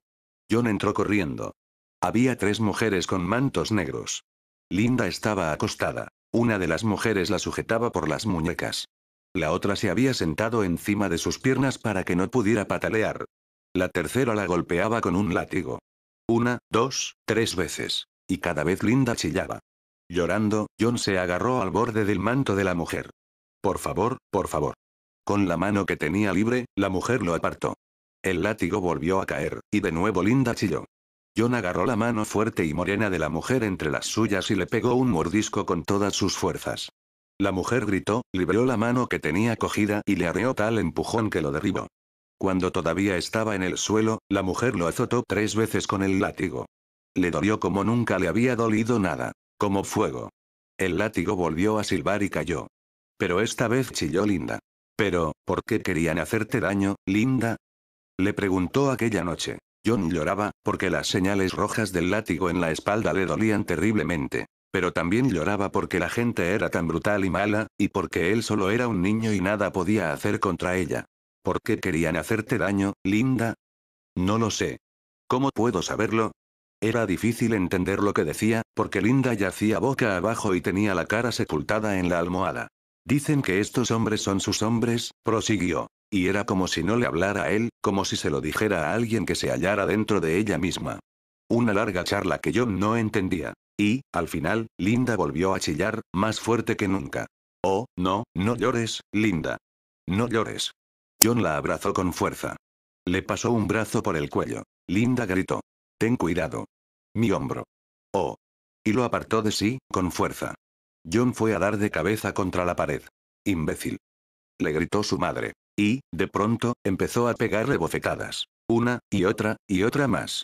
John entró corriendo. Había 3 mujeres con mantos negros. Linda estaba acostada. Una de las mujeres la sujetaba por las muñecas. La otra se había sentado encima de sus piernas para que no pudiera patalear. La tercera la golpeaba con un látigo. 1, 2, 3 veces. Y cada vez Linda chillaba. Llorando, John se agarró al borde del manto de la mujer. Por favor, por favor. Con la mano que tenía libre, la mujer lo apartó. El látigo volvió a caer, y de nuevo Linda chilló. John agarró la mano fuerte y morena de la mujer entre las suyas y le pegó un mordisco con todas sus fuerzas. La mujer gritó, liberó la mano que tenía cogida y le arreó tal empujón que lo derribó. Cuando todavía estaba en el suelo, la mujer lo azotó 3 veces con el látigo. Le dolió como nunca le había dolido nada. Como fuego. El látigo volvió a silbar y cayó. Pero esta vez chilló Linda. Pero, ¿por qué querían hacerte daño, Linda? Le preguntó aquella noche. John lloraba, porque las señales rojas del látigo en la espalda le dolían terriblemente. Pero también lloraba porque la gente era tan brutal y mala, y porque él solo era un niño y nada podía hacer contra ella. ¿Por qué querían hacerte daño, Linda? No lo sé. ¿Cómo puedo saberlo? Era difícil entender lo que decía, porque Linda yacía boca abajo y tenía la cara sepultada en la almohada. Dicen que estos hombres son sus hombres, prosiguió. Y era como si no le hablara a él, como si se lo dijera a alguien que se hallara dentro de ella misma. Una larga charla que yo no entendía. Y, al final, Linda volvió a chillar, más fuerte que nunca. Oh, no, no llores, Linda. No llores. John la abrazó con fuerza. Le pasó un brazo por el cuello. Linda gritó. Ten cuidado. Mi hombro. Oh. Y lo apartó de sí, con fuerza. John fue a dar de cabeza contra la pared. Imbécil. Le gritó su madre. Y, de pronto, empezó a pegarle bofetadas. Una, y otra más.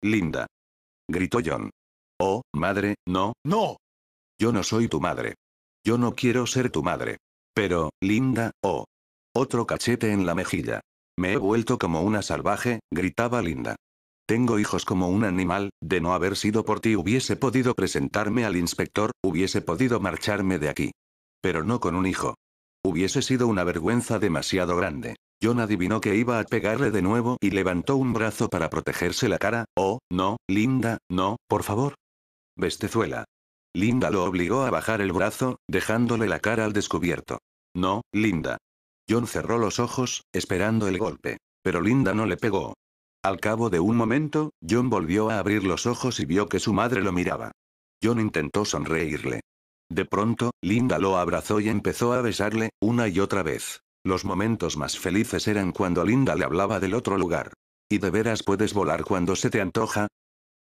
Linda. Gritó John. Oh, madre, no, no. Yo no soy tu madre. Yo no quiero ser tu madre. Pero, Linda, oh. Otro cachete en la mejilla. Me he vuelto como una salvaje, gritaba Linda. Tengo hijos como un animal, de no haber sido por ti hubiese podido presentarme al inspector, hubiese podido marcharme de aquí. Pero no con un hijo. Hubiese sido una vergüenza demasiado grande. John adivinó que iba a pegarle de nuevo y levantó un brazo para protegerse la cara. Oh, no, Linda, no, por favor. Bestezuela. Linda lo obligó a bajar el brazo, dejándole la cara al descubierto. No, Linda. John cerró los ojos, esperando el golpe. Pero Linda no le pegó. Al cabo de un momento, John volvió a abrir los ojos y vio que su madre lo miraba. John intentó sonreírle. De pronto, Linda lo abrazó y empezó a besarle, una y otra vez. Los momentos más felices eran cuando Linda le hablaba del otro lugar. ¿Y de veras puedes volar cuando se te antoja?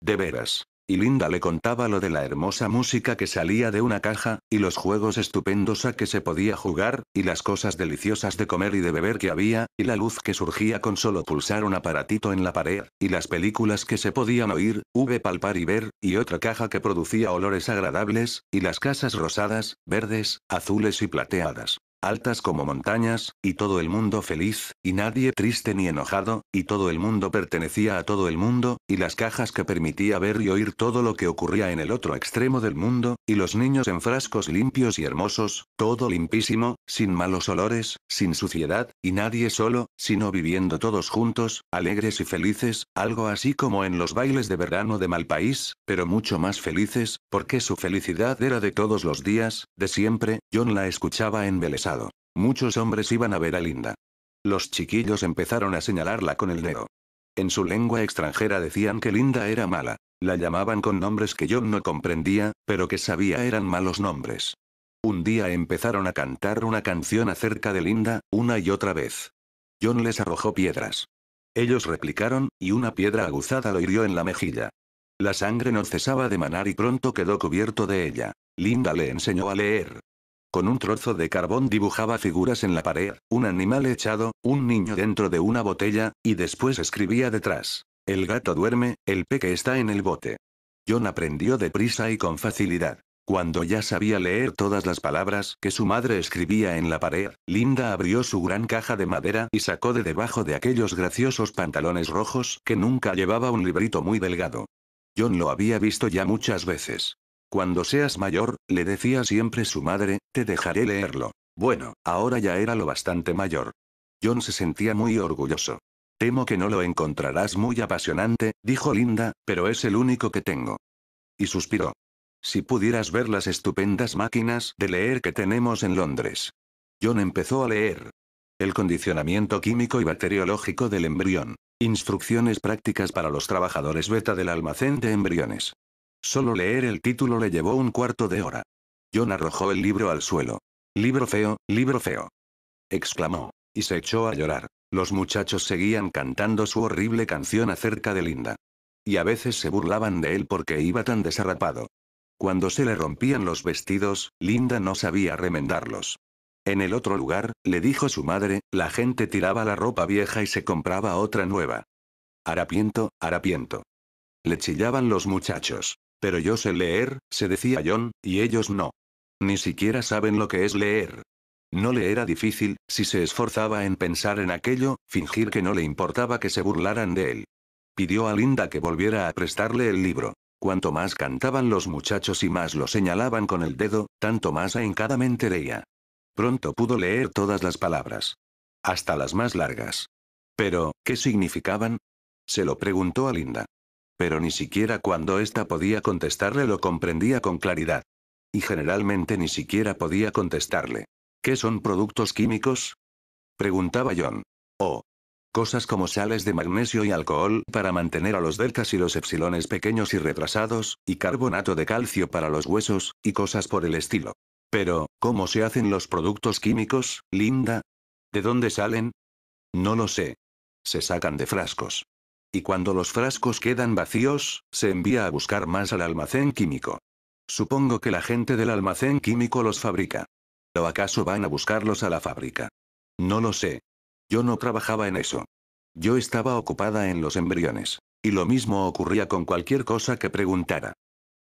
¿De veras? Y Linda le contaba lo de la hermosa música que salía de una caja, y los juegos estupendos a que se podía jugar, y las cosas deliciosas de comer y de beber que había, y la luz que surgía con solo pulsar un aparatito en la pared, y las películas que se podían oír, palpar y ver, y otra caja que producía olores agradables, y las casas rosadas, verdes, azules y plateadas, altas como montañas, y todo el mundo feliz, y nadie triste ni enojado, y todo el mundo pertenecía a todo el mundo, y las cajas que permitía ver y oír todo lo que ocurría en el otro extremo del mundo, y los niños en frascos limpios y hermosos, todo limpísimo, sin malos olores, sin suciedad, y nadie solo, sino viviendo todos juntos, alegres y felices, algo así como en los bailes de verano de Malpaís, pero mucho más felices, porque su felicidad era de todos los días, de siempre. John la escuchaba embelesado. Muchos hombres iban a ver a Linda. Los chiquillos empezaron a señalarla con el dedo. En su lengua extranjera decían que Linda era mala. La llamaban con nombres que John no comprendía, pero que sabía eran malos nombres. Un día empezaron a cantar una canción acerca de Linda, una y otra vez. John les arrojó piedras. Ellos replicaron, y una piedra aguzada lo hirió en la mejilla. La sangre no cesaba de manar y pronto quedó cubierto de ella. Linda le enseñó a leer. Con un trozo de carbón dibujaba figuras en la pared, un animal echado, un niño dentro de una botella, y después escribía detrás. El gato duerme, el peque está en el bote. John aprendió deprisa y con facilidad. Cuando ya sabía leer todas las palabras que su madre escribía en la pared, Linda abrió su gran caja de madera y sacó de debajo de aquellos graciosos pantalones rojos que nunca llevaba un librito muy delgado. John lo había visto ya muchas veces. Cuando seas mayor, le decía siempre su madre, te dejaré leerlo. Bueno, ahora ya era lo bastante mayor. John se sentía muy orgulloso. Temo que no lo encontrarás muy apasionante, dijo Linda, pero es el único que tengo. Y suspiró. Si pudieras ver las estupendas máquinas de leer que tenemos en Londres. John empezó a leer. El condicionamiento químico y bacteriológico del embrión. Instrucciones prácticas para los trabajadores beta del almacén de embriones. Solo leer el título le llevó un cuarto de hora. John arrojó el libro al suelo. Libro feo, exclamó. Y se echó a llorar. Los muchachos seguían cantando su horrible canción acerca de Linda. Y a veces se burlaban de él porque iba tan desarrapado. Cuando se le rompían los vestidos, Linda no sabía remendarlos. En el otro lugar, le dijo su madre, la gente tiraba la ropa vieja y se compraba otra nueva. Harapiento, harapiento. Le chillaban los muchachos. Pero yo sé leer, se decía John, y ellos no. Ni siquiera saben lo que es leer. No le era difícil, si se esforzaba en pensar en aquello, fingir que no le importaba que se burlaran de él. Pidió a Linda que volviera a prestarle el libro. Cuanto más cantaban los muchachos y más lo señalaban con el dedo, tanto más ahincadamente leía. Pronto pudo leer todas las palabras. Hasta las más largas. Pero, ¿qué significaban? Se lo preguntó a Linda. Pero ni siquiera cuando ésta podía contestarle lo comprendía con claridad. Y generalmente ni siquiera podía contestarle. ¿Qué son productos químicos? Preguntaba John. Oh. Cosas como sales de magnesio y alcohol para mantener a los deltas y los epsilones pequeños y retrasados, y carbonato de calcio para los huesos, y cosas por el estilo. Pero, ¿cómo se hacen los productos químicos, Linda? ¿De dónde salen? No lo sé. Se sacan de frascos. Y cuando los frascos quedan vacíos, se envía a buscar más al almacén químico. Supongo que la gente del almacén químico los fabrica. ¿O acaso van a buscarlos a la fábrica? No lo sé. Yo no trabajaba en eso. Yo estaba ocupada en los embriones. Y lo mismo ocurría con cualquier cosa que preguntara.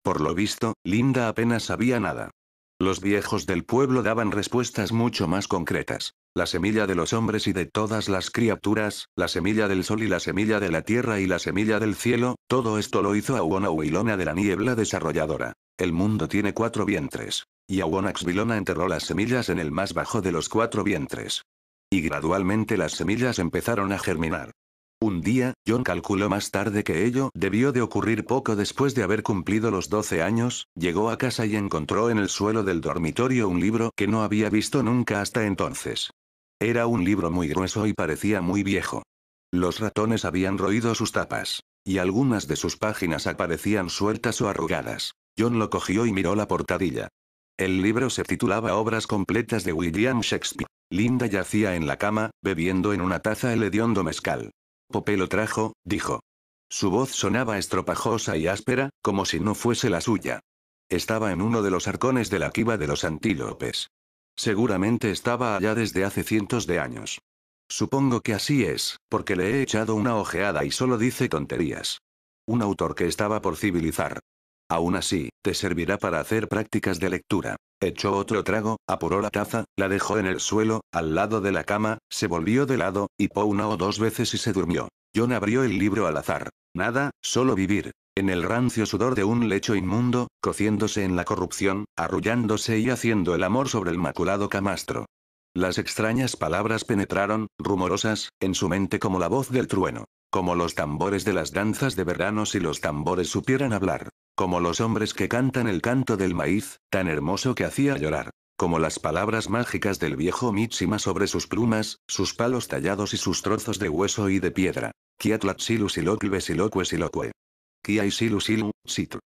Por lo visto, Linda apenas sabía nada. Los viejos del pueblo daban respuestas mucho más concretas. La semilla de los hombres y de todas las criaturas, la semilla del sol y la semilla de la tierra y la semilla del cielo, todo esto lo hizo Auona Huilona de la niebla desarrolladora. El mundo tiene 4 vientres. Y Auonax Vilona enterró las semillas en el más bajo de los 4 vientres. Y gradualmente las semillas empezaron a germinar. Un día, John calculó más tarde que ello debió de ocurrir poco después de haber cumplido los 12 años, llegó a casa y encontró en el suelo del dormitorio un libro que no había visto nunca hasta entonces. Era un libro muy grueso y parecía muy viejo. Los ratones habían roído sus tapas. Y algunas de sus páginas aparecían sueltas o arrugadas. John lo cogió y miró la portadilla. El libro se titulaba Obras completas de William Shakespeare. Linda yacía en la cama, bebiendo en una taza el hediondo mezcal. Popé lo trajo, dijo. Su voz sonaba estropajosa y áspera, como si no fuese la suya. Estaba en uno de los arcones de la quiva de los antílopes. Seguramente estaba allá desde hace cientos de años. Supongo que así es, porque le he echado una ojeada y solo dice tonterías. Un autor que estaba por civilizar. Aún así, te servirá para hacer prácticas de lectura. Echó otro trago, apuró la taza, la dejó en el suelo, al lado de la cama, se volvió de lado, hipó una o dos veces y se durmió. John abrió el libro al azar. Nada, solo vivir. En el rancio sudor de un lecho inmundo, cociéndose en la corrupción, arrullándose y haciendo el amor sobre el maculado camastro. Las extrañas palabras penetraron, rumorosas, en su mente como la voz del trueno. Como los tambores de las danzas de verano si los tambores supieran hablar. Como los hombres que cantan el canto del maíz, tan hermoso que hacía llorar. Como las palabras mágicas del viejo Mitsima sobre sus plumas, sus palos tallados y sus trozos de hueso y de piedra. Kiatlatsilu siloque siloque siloque. Kiai silu silu, sitl.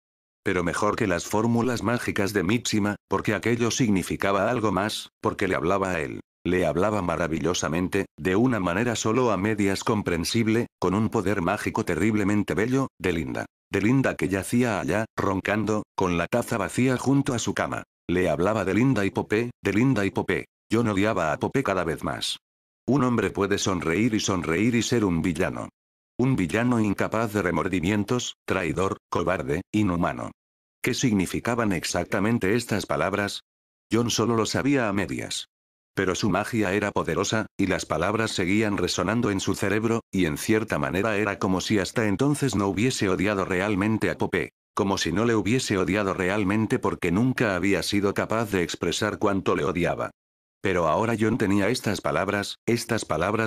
Pero mejor que las fórmulas mágicas de Mitsima, porque aquello significaba algo más, porque le hablaba a él. Le hablaba maravillosamente, de una manera solo a medias comprensible, con un poder mágico terriblemente bello, de Linda. De Linda que yacía allá, roncando, con la taza vacía junto a su cama. Le hablaba de Linda y Popé, de Linda y Popé. Yo odiaba a Popé cada vez más. Un hombre puede sonreír y ser un villano. Un villano incapaz de remordimientos, traidor, cobarde, inhumano. ¿Qué significaban exactamente estas palabras? John solo lo sabía a medias. Pero su magia era poderosa, y las palabras seguían resonando en su cerebro, y en cierta manera era como si hasta entonces no hubiese odiado realmente a Popé. Como si no le hubiese odiado realmente porque nunca había sido capaz de expresar cuánto le odiaba. Pero ahora John tenía estas palabras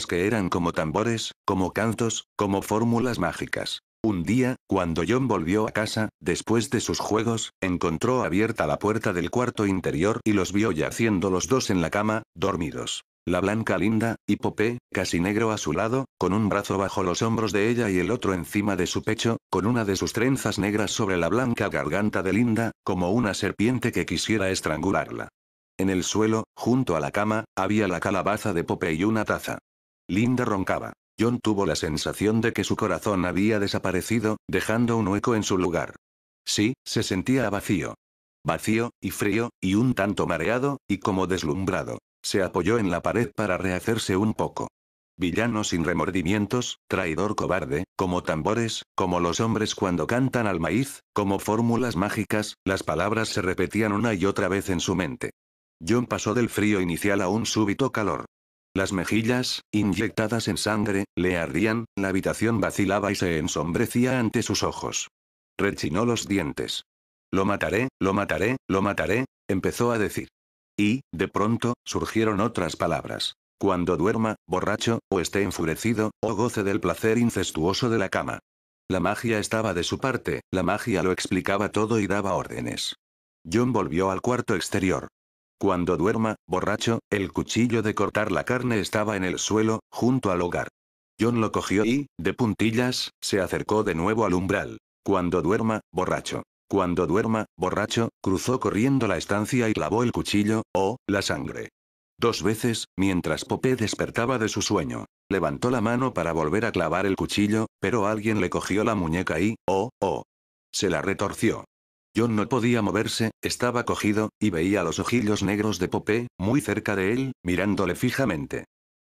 que eran como tambores, como cantos, como fórmulas mágicas. Un día, cuando John volvió a casa, después de sus juegos, encontró abierta la puerta del cuarto interior y los vio yaciendo los dos en la cama, dormidos. La blanca Linda, y Popé, casi negro a su lado, con un brazo bajo los hombros de ella y el otro encima de su pecho, con una de sus trenzas negras sobre la blanca garganta de Linda, como una serpiente que quisiera estrangularla. En el suelo, junto a la cama, había la calabaza de Popé y una taza. Linda roncaba. John tuvo la sensación de que su corazón había desaparecido, dejando un hueco en su lugar. Sí, se sentía vacío. Vacío, y frío, y un tanto mareado, y como deslumbrado. Se apoyó en la pared para rehacerse un poco. Villano sin remordimientos, traidor cobarde, como tambores, como los hombres cuando cantan al maíz, como fórmulas mágicas, las palabras se repetían una y otra vez en su mente. John pasó del frío inicial a un súbito calor. Las mejillas, inyectadas en sangre, le ardían, la habitación vacilaba y se ensombrecía ante sus ojos. Rechinó los dientes. Lo mataré, lo mataré, lo mataré, empezó a decir. Y, de pronto, surgieron otras palabras. Cuando duerma, borracho, o esté enfurecido, o goce del placer incestuoso de la cama. La magia estaba de su parte, la magia lo explicaba todo y daba órdenes. John volvió al cuarto exterior. Cuando duerma, borracho, el cuchillo de cortar la carne estaba en el suelo, junto al hogar. John lo cogió y, de puntillas, se acercó de nuevo al umbral. Cuando duerma, borracho. Cuando duerma, borracho, cruzó corriendo la estancia y clavó el cuchillo, la sangre. 2 veces, mientras Popé despertaba de su sueño. Levantó la mano para volver a clavar el cuchillo, pero alguien le cogió la muñeca y, se la retorció. John no podía moverse, estaba cogido, y veía los ojillos negros de Popé, muy cerca de él, mirándole fijamente.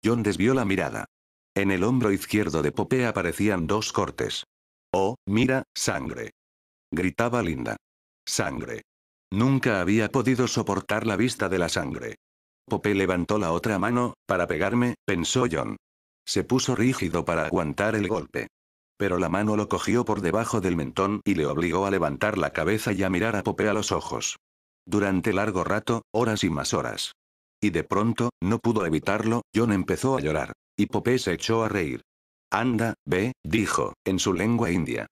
John desvió la mirada. En el hombro izquierdo de Popé aparecían 2 cortes. Oh, mira, sangre. Gritaba Linda. Sangre. Nunca había podido soportar la vista de la sangre. Popé levantó la otra mano, para pegarme, pensó John. Se puso rígido para aguantar el golpe. Pero la mano lo cogió por debajo del mentón y le obligó a levantar la cabeza y a mirar a Popé a los ojos. Durante largo rato, horas y más horas. Y de pronto, no pudo evitarlo, John empezó a llorar. Y Popé se echó a reír. Anda, ve, dijo, en su lengua india.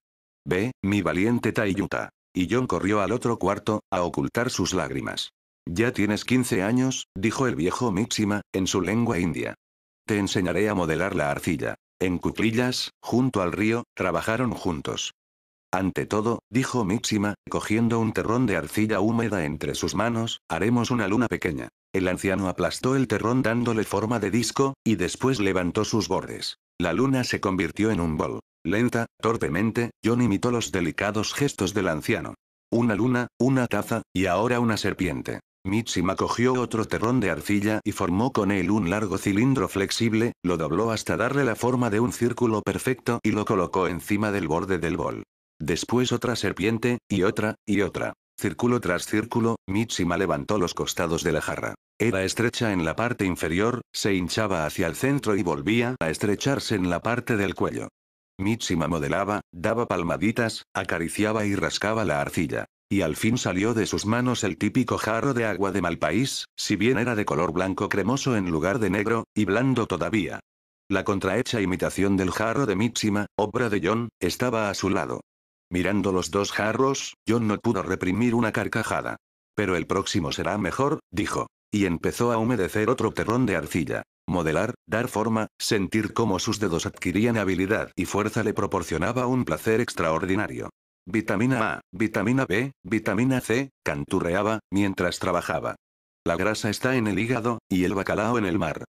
Ve, mi valiente Taiyuta. Y John corrió al otro cuarto, a ocultar sus lágrimas. Ya tienes 15 años, dijo el viejo Mitsima, en su lengua india. Te enseñaré a modelar la arcilla. En cuclillas, junto al río, trabajaron juntos. Ante todo, dijo Mitsima, cogiendo un terrón de arcilla húmeda entre sus manos, haremos una luna pequeña. El anciano aplastó el terrón dándole forma de disco, y después levantó sus bordes. La luna se convirtió en un bol. Lenta, torpemente, John imitó los delicados gestos del anciano. Una luna, una taza, y ahora una serpiente. Mitsima cogió otro terrón de arcilla y formó con él un largo cilindro flexible, lo dobló hasta darle la forma de un círculo perfecto y lo colocó encima del borde del bol. Después otra serpiente, y otra, y otra. Círculo tras círculo, Mitsima levantó los costados de la jarra. Era estrecha en la parte inferior, se hinchaba hacia el centro y volvía a estrecharse en la parte del cuello. Mitsima modelaba, daba palmaditas, acariciaba y rascaba la arcilla. Y al fin salió de sus manos el típico jarro de agua de mal país, si bien era de color blanco cremoso en lugar de negro, y blando todavía. La contrahecha imitación del jarro de Mitsima, obra de John, estaba a su lado. Mirando los dos jarros, John no pudo reprimir una carcajada. Pero el próximo será mejor, dijo. Y empezó a humedecer otro terrón de arcilla. Modelar, dar forma, sentir cómo sus dedos adquirían habilidad y fuerza le proporcionaba un placer extraordinario. Vitamina A, vitamina B, vitamina C, canturreaba, mientras trabajaba. La grasa está en el hígado, y el bacalao en el mar.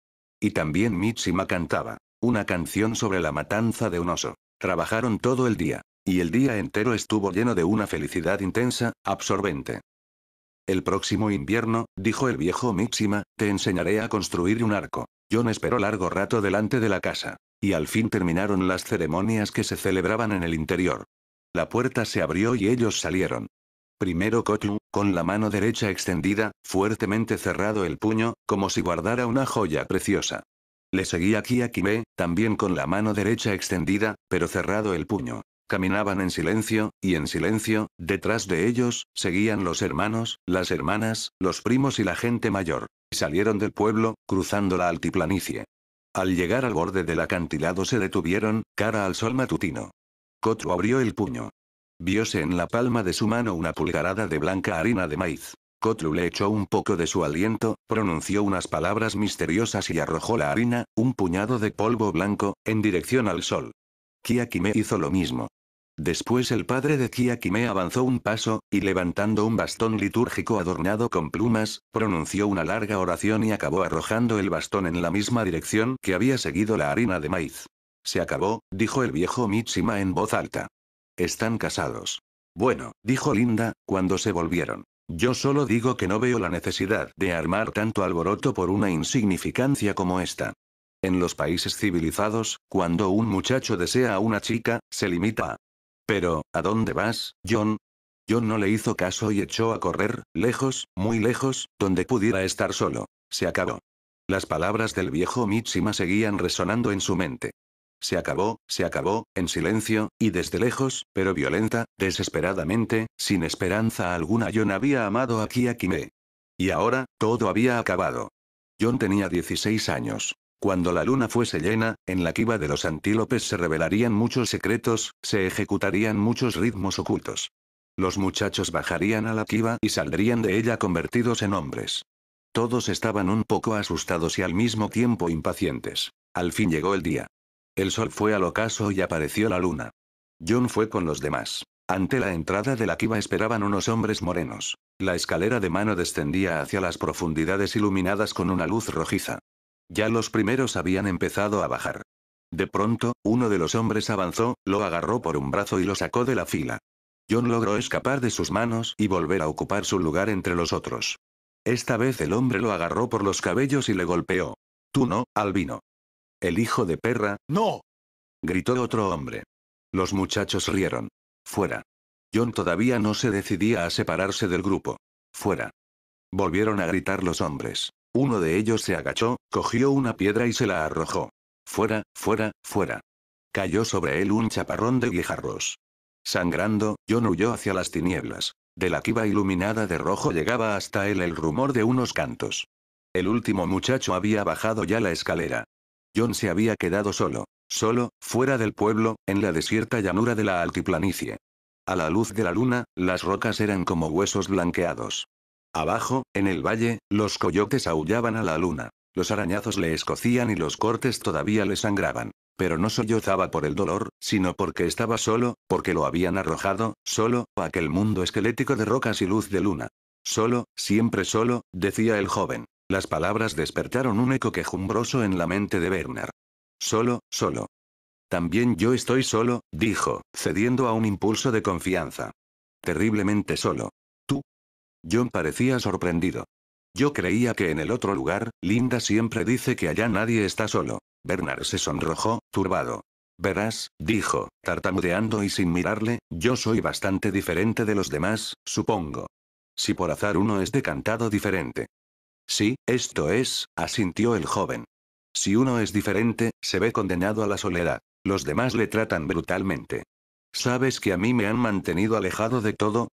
Y también Mitsima cantaba. Una canción sobre la matanza de un oso. Trabajaron todo el día. Y el día entero estuvo lleno de una felicidad intensa, absorbente. El próximo invierno, dijo el viejo Mitsima, te enseñaré a construir un arco. John esperó largo rato delante de la casa. Y al fin terminaron las ceremonias que se celebraban en el interior. La puerta se abrió y ellos salieron. Primero Kotlu, con la mano derecha extendida, fuertemente cerrado el puño, como si guardara una joya preciosa. Le seguía Kiakime, también con la mano derecha extendida, pero cerrado el puño. Caminaban en silencio, y en silencio, detrás de ellos, seguían los hermanos, las hermanas, los primos y la gente mayor. Salieron del pueblo, cruzando la altiplanicie. Al llegar al borde del acantilado se detuvieron, cara al sol matutino. Kotlu abrió el puño. Viose en la palma de su mano una pulgarada de blanca harina de maíz. Kotlu le echó un poco de su aliento, pronunció unas palabras misteriosas y arrojó la harina, un puñado de polvo blanco, en dirección al sol. Kiakime hizo lo mismo. Después el padre de Kiakime avanzó un paso, y levantando un bastón litúrgico adornado con plumas, pronunció una larga oración y acabó arrojando el bastón en la misma dirección que había seguido la harina de maíz. Se acabó, dijo el viejo Mitsima en voz alta. Están casados. Bueno, dijo Linda, cuando se volvieron. Yo solo digo que no veo la necesidad de armar tanto alboroto por una insignificancia como esta. En los países civilizados, cuando un muchacho desea a una chica, se limita a... Pero, ¿a dónde vas, John? John no le hizo caso y echó a correr, lejos, muy lejos, donde pudiera estar solo. Se acabó. Las palabras del viejo Mitsima seguían resonando en su mente. Se acabó, en silencio, y desde lejos, pero violenta, desesperadamente, sin esperanza alguna John había amado a Kiakime. Y ahora, todo había acabado. John tenía 16 años. Cuando la luna fuese llena, en la quiva de los antílopes se revelarían muchos secretos, se ejecutarían muchos ritmos ocultos. Los muchachos bajarían a la quiva y saldrían de ella convertidos en hombres. Todos estaban un poco asustados y al mismo tiempo impacientes. Al fin llegó el día. El sol fue al ocaso y apareció la luna. John fue con los demás. Ante la entrada de la quiva esperaban unos hombres morenos. La escalera de mano descendía hacia las profundidades iluminadas con una luz rojiza. Ya los primeros habían empezado a bajar. De pronto, uno de los hombres avanzó, lo agarró por un brazo y lo sacó de la fila. John logró escapar de sus manos y volver a ocupar su lugar entre los otros. Esta vez el hombre lo agarró por los cabellos y le golpeó. Tú no, albino. El hijo de perra, no. Gritó otro hombre. Los muchachos rieron. Fuera. John todavía no se decidía a separarse del grupo. Fuera. Volvieron a gritar los hombres. Uno de ellos se agachó, cogió una piedra y se la arrojó. Fuera, fuera, fuera. Cayó sobre él un chaparrón de guijarros. Sangrando, John huyó hacia las tinieblas. De la quiva iluminada de rojo llegaba hasta él el rumor de unos cantos. El último muchacho había bajado ya la escalera. John se había quedado solo, fuera del pueblo, en la desierta llanura de la altiplanicie. A la luz de la luna, las rocas eran como huesos blanqueados. Abajo, en el valle, los coyotes aullaban a la luna. Los arañazos le escocían y los cortes todavía le sangraban. Pero no sollozaba por el dolor, sino porque estaba solo, porque lo habían arrojado, solo, a aquel mundo esquelético de rocas y luz de luna. Solo, siempre solo, decía el joven. Las palabras despertaron un eco quejumbroso en la mente de Bernard. Solo. También yo estoy solo, dijo, cediendo a un impulso de confianza. Terriblemente solo. ¿Tú? John parecía sorprendido. Yo creía que en el otro lugar, Linda siempre dice que allá nadie está solo. Bernard se sonrojó, turbado. Verás, dijo, tartamudeando y sin mirarle, yo soy bastante diferente de los demás, supongo. Si por azar uno es decantado diferente. Sí, esto es, asintió el joven. Si uno es diferente, se ve condenado a la soledad. Los demás le tratan brutalmente. ¿Sabes que a mí me han mantenido alejado de todo?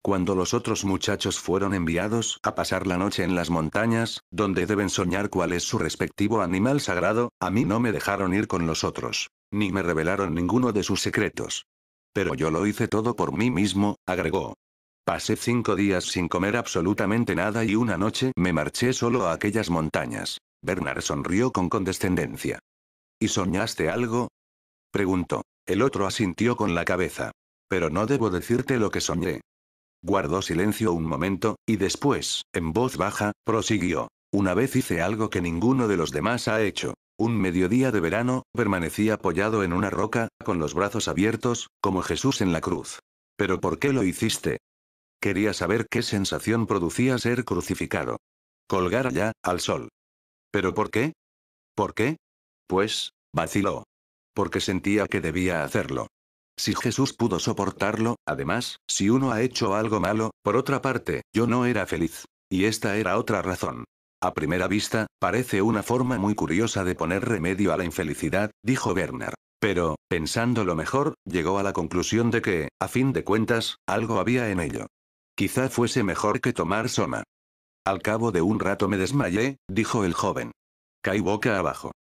Cuando los otros muchachos fueron enviados a pasar la noche en las montañas, donde deben soñar cuál es su respectivo animal sagrado, a mí no me dejaron ir con los otros. Ni me revelaron ninguno de sus secretos. Pero yo lo hice todo por mí mismo, agregó. Pasé 5 días sin comer absolutamente nada y una noche me marché solo a aquellas montañas. Bernard sonrió con condescendencia. ¿Y soñaste algo? Preguntó. El otro asintió con la cabeza. Pero no debo decirte lo que soñé. Guardó silencio un momento, y después, en voz baja, prosiguió. Una vez hice algo que ninguno de los demás ha hecho. Un mediodía de verano, permanecí apoyado en una roca, con los brazos abiertos, como Jesús en la cruz. ¿Pero por qué lo hiciste? Quería saber qué sensación producía ser crucificado. Colgar allá, al sol. ¿Pero por qué? ¿Por qué? Pues, vaciló. Porque sentía que debía hacerlo. Si Jesús pudo soportarlo, además, si uno ha hecho algo malo, por otra parte, yo no era feliz. Y esta era otra razón. A primera vista, parece una forma muy curiosa de poner remedio a la infelicidad, dijo Bernard. Pero, pensándolo mejor, llegó a la conclusión de que, a fin de cuentas, algo había en ello. Quizá fuese mejor que tomar soma. Al cabo de un rato me desmayé, dijo el joven. Caí boca abajo.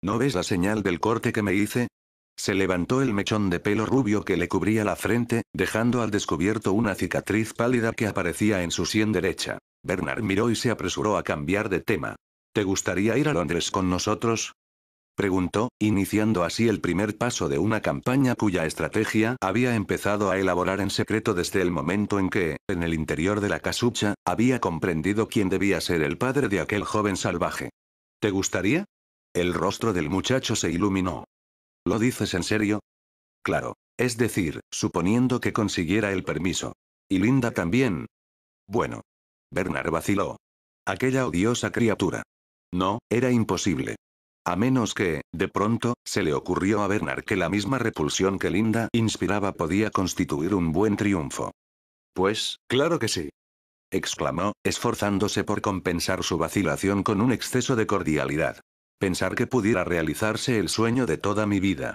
¿No ves la señal del corte que me hice? Se levantó el mechón de pelo rubio que le cubría la frente, dejando al descubierto una cicatriz pálida que aparecía en su sien derecha. Bernard miró y se apresuró a cambiar de tema. ¿Te gustaría ir a Londres con nosotros? Preguntó, iniciando así el primer paso de una campaña cuya estrategia había empezado a elaborar en secreto desde el momento en que, en el interior de la casucha, había comprendido quién debía ser el padre de aquel joven salvaje. ¿Te gustaría? El rostro del muchacho se iluminó. ¿Lo dices en serio? Claro. Es decir, suponiendo que consiguiera el permiso. ¿Y Linda también? Bueno. Bernard vaciló. Aquella odiosa criatura. No, era imposible. A menos que, de pronto, se le ocurrió a Bernard que la misma repulsión que Linda inspiraba podía constituir un buen triunfo. Pues, claro que sí. Exclamó, esforzándose por compensar su vacilación con un exceso de cordialidad. Pensar que pudiera realizarse el sueño de toda mi vida.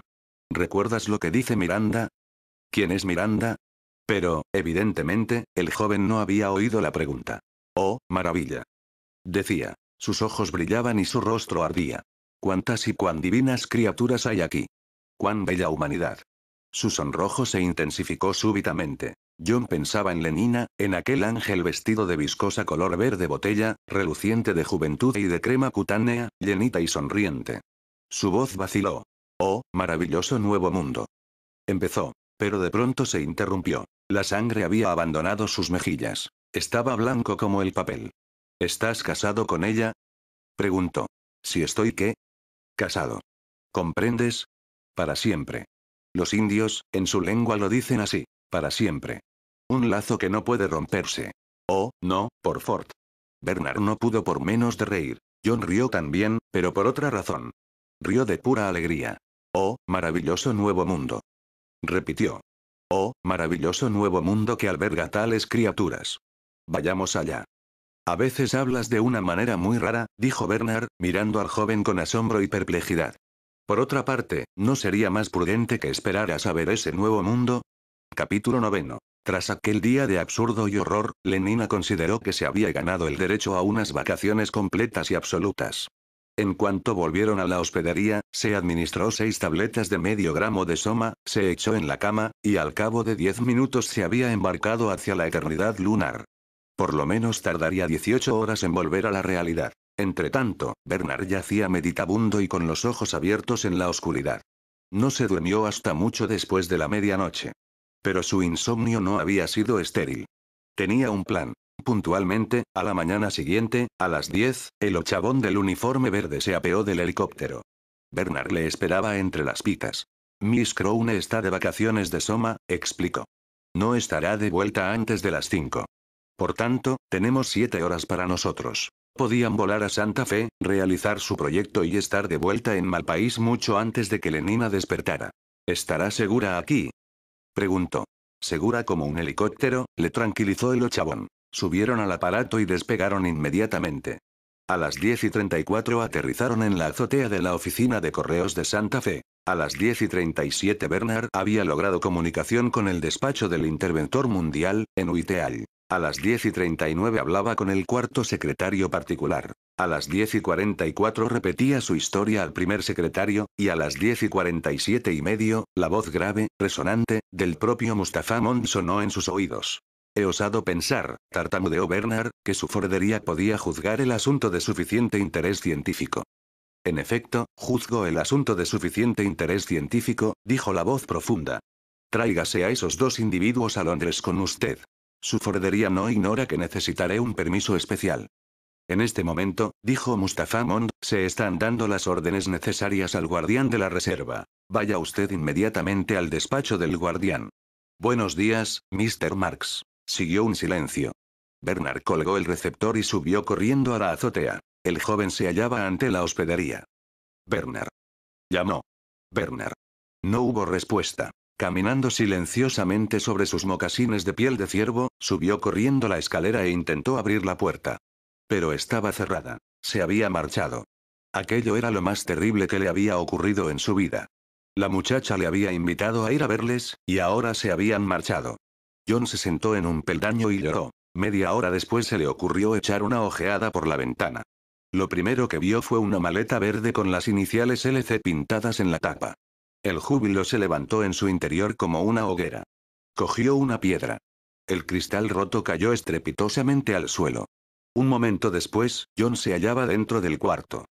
¿Recuerdas lo que dice Miranda? ¿Quién es Miranda? Pero, evidentemente, el joven no había oído la pregunta. Oh, maravilla. Decía. Sus ojos brillaban y su rostro ardía. Cuántas y cuán divinas criaturas hay aquí. Cuán bella humanidad. Su sonrojo se intensificó súbitamente. John pensaba en Lenina, en aquel ángel vestido de viscosa color verde botella, reluciente de juventud y de crema cutánea, llenita y sonriente. Su voz vaciló. Oh, maravilloso nuevo mundo. Empezó, pero de pronto se interrumpió. La sangre había abandonado sus mejillas. Estaba blanco como el papel. ¿Estás casado con ella? Preguntó. ¿Si estoy qué? Casado. ¿Comprendes? Para siempre. Los indios, en su lengua lo dicen así. Para siempre. Un lazo que no puede romperse. Oh, no, por Ford. Bernard no pudo por menos de reír. John rió también, pero por otra razón. Rió de pura alegría. Oh, maravilloso nuevo mundo. Repitió. Oh, maravilloso nuevo mundo que alberga tales criaturas. Vayamos allá. A veces hablas de una manera muy rara, dijo Bernard, mirando al joven con asombro y perplejidad. Por otra parte, ¿no sería más prudente que esperaras a ver ese nuevo mundo? Capítulo 9. Tras aquel día de absurdo y horror, Lenina consideró que se había ganado el derecho a unas vacaciones completas y absolutas. En cuanto volvieron a la hospedería, se administró 6 tabletas de medio gramo de soma, se echó en la cama, y al cabo de 10 minutos se había embarcado hacia la eternidad lunar. Por lo menos tardaría 18 horas en volver a la realidad. Entretanto, Bernard yacía meditabundo y con los ojos abiertos en la oscuridad. No se durmió hasta mucho después de la medianoche. Pero su insomnio no había sido estéril. Tenía un plan. Puntualmente, a la mañana siguiente, a las 10, el ochavón del uniforme verde se apeó del helicóptero. Bernard le esperaba entre las picas. Miss Crowne está de vacaciones de Soma, explicó. No estará de vuelta antes de las 5. Por tanto, tenemos 7 horas para nosotros. Podían volar a Santa Fe, realizar su proyecto y estar de vuelta en Malpaís mucho antes de que Lenina despertara. ¿Estará segura aquí?, preguntó. Segura como un helicóptero, le tranquilizó el ochavón. Subieron al aparato y despegaron inmediatamente. A las 10:34 aterrizaron en la azotea de la oficina de correos de Santa Fe. A las 10:37 Bernard había logrado comunicación con el despacho del interventor mundial, en Uiteal. A las 10:39 hablaba con el cuarto secretario particular. A las 10:44 repetía su historia al primer secretario, y a las 10:47 la voz grave, resonante, del propio Mustafa Mond sonó en sus oídos. He osado pensar, tartamudeó Bernard, que su fordería podía juzgar el asunto de suficiente interés científico. En efecto, juzgo el asunto de suficiente interés científico, dijo la voz profunda. Tráigase a esos 2 individuos a Londres con usted. Su fordería no ignora que necesitaré un permiso especial. En este momento, dijo Mustafa Mond, se están dando las órdenes necesarias al guardián de la reserva. Vaya usted inmediatamente al despacho del guardián. Buenos días, Mr. Marks. Siguió un silencio. Bernard colgó el receptor y subió corriendo a la azotea. El joven se hallaba ante la hospedería. Bernard. Llamó. Bernard. No hubo respuesta. Caminando silenciosamente sobre sus mocasines de piel de ciervo, subió corriendo la escalera e intentó abrir la puerta. Pero estaba cerrada. Se había marchado. Aquello era lo más terrible que le había ocurrido en su vida. La muchacha le había invitado a ir a verles, y ahora se habían marchado. John se sentó en un peldaño y lloró. Media hora después se le ocurrió echar una ojeada por la ventana. Lo primero que vio fue una maleta verde con las iniciales LC pintadas en la tapa. El júbilo se levantó en su interior como una hoguera. Cogió una piedra. El cristal roto cayó estrepitosamente al suelo. Un momento después, John se hallaba dentro del cuarto.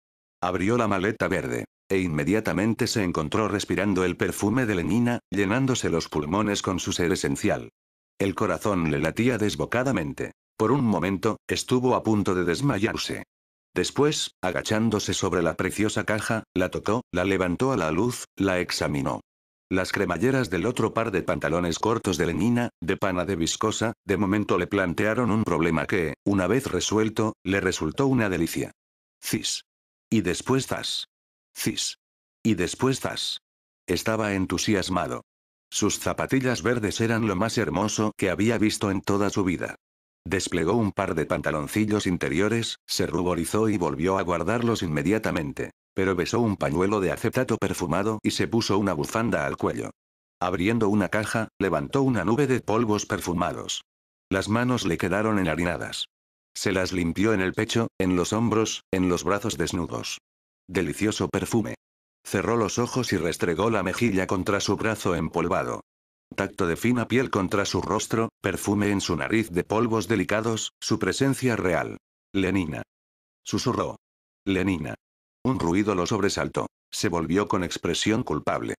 Abrió la maleta verde, e inmediatamente se encontró respirando el perfume de Lenina, llenándose los pulmones con su ser esencial. El corazón le latía desbocadamente. Por un momento, estuvo a punto de desmayarse. Después, agachándose sobre la preciosa caja, la tocó, la levantó a la luz, la examinó. Las cremalleras del otro par de pantalones cortos de Lenina, de pana de viscosa, de momento le plantearon un problema que, una vez resuelto, le resultó una delicia. Cis. Y después zas. Cis. Y después zas. Estaba entusiasmado. Sus zapatillas verdes eran lo más hermoso que había visto en toda su vida. Desplegó un par de pantaloncillos interiores, se ruborizó y volvió a guardarlos inmediatamente. Pero besó un pañuelo de acetato perfumado y se puso una bufanda al cuello. Abriendo una caja, levantó una nube de polvos perfumados. Las manos le quedaron enharinadas. Se las limpió en el pecho, en los hombros, en los brazos desnudos. Delicioso perfume. Cerró los ojos y restregó la mejilla contra su brazo empolvado. Tacto de fina piel contra su rostro, perfume en su nariz de polvos delicados, su presencia real. Lenina. Susurró. Lenina. Un ruido lo sobresaltó. Se volvió con expresión culpable.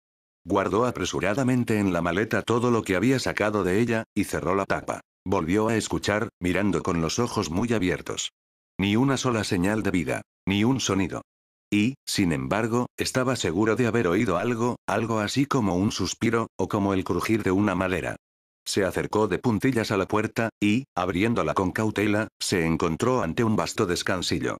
Guardó apresuradamente en la maleta todo lo que había sacado de ella, y cerró la tapa. Volvió a escuchar, mirando con los ojos muy abiertos. Ni una sola señal de vida. Ni un sonido. Y, sin embargo, estaba seguro de haber oído algo, algo así como un suspiro, o como el crujir de una madera. Se acercó de puntillas a la puerta, y, abriéndola con cautela, se encontró ante un vasto descansillo.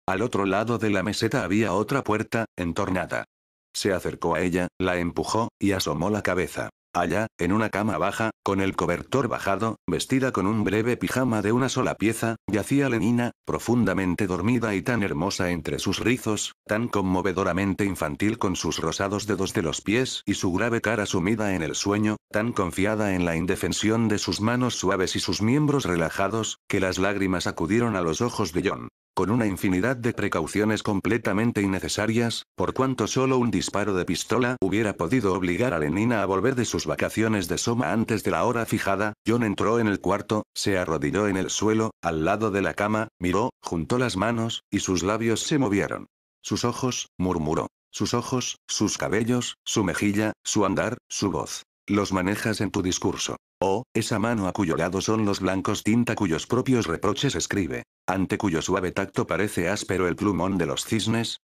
Al otro lado de la meseta había otra puerta, entornada. Se acercó a ella, la empujó, y asomó la cabeza. Allá, en una cama baja, con el cobertor bajado, vestida con un breve pijama de una sola pieza, yacía Lenina, profundamente dormida y tan hermosa entre sus rizos, tan conmovedoramente infantil con sus rosados dedos de los pies y su grave cara sumida en el sueño, tan confiada en la indefensión de sus manos suaves y sus miembros relajados, que las lágrimas acudieron a los ojos de John. Con una infinidad de precauciones completamente innecesarias, por cuanto solo un disparo de pistola hubiera podido obligar a Lenina a volver de sus vacaciones de Soma antes de la hora fijada, John entró en el cuarto, se arrodilló en el suelo, al lado de la cama, miró, juntó las manos, y sus labios se movieron. Sus ojos, murmuró. Sus ojos, sus cabellos, su mejilla, su andar, su voz. Los manejas en tu discurso. Oh, esa mano a cuyo lado son los blancos tinta cuyos propios reproches escribe. Ante cuyo suave tacto parece áspero el plumón de los cisnes.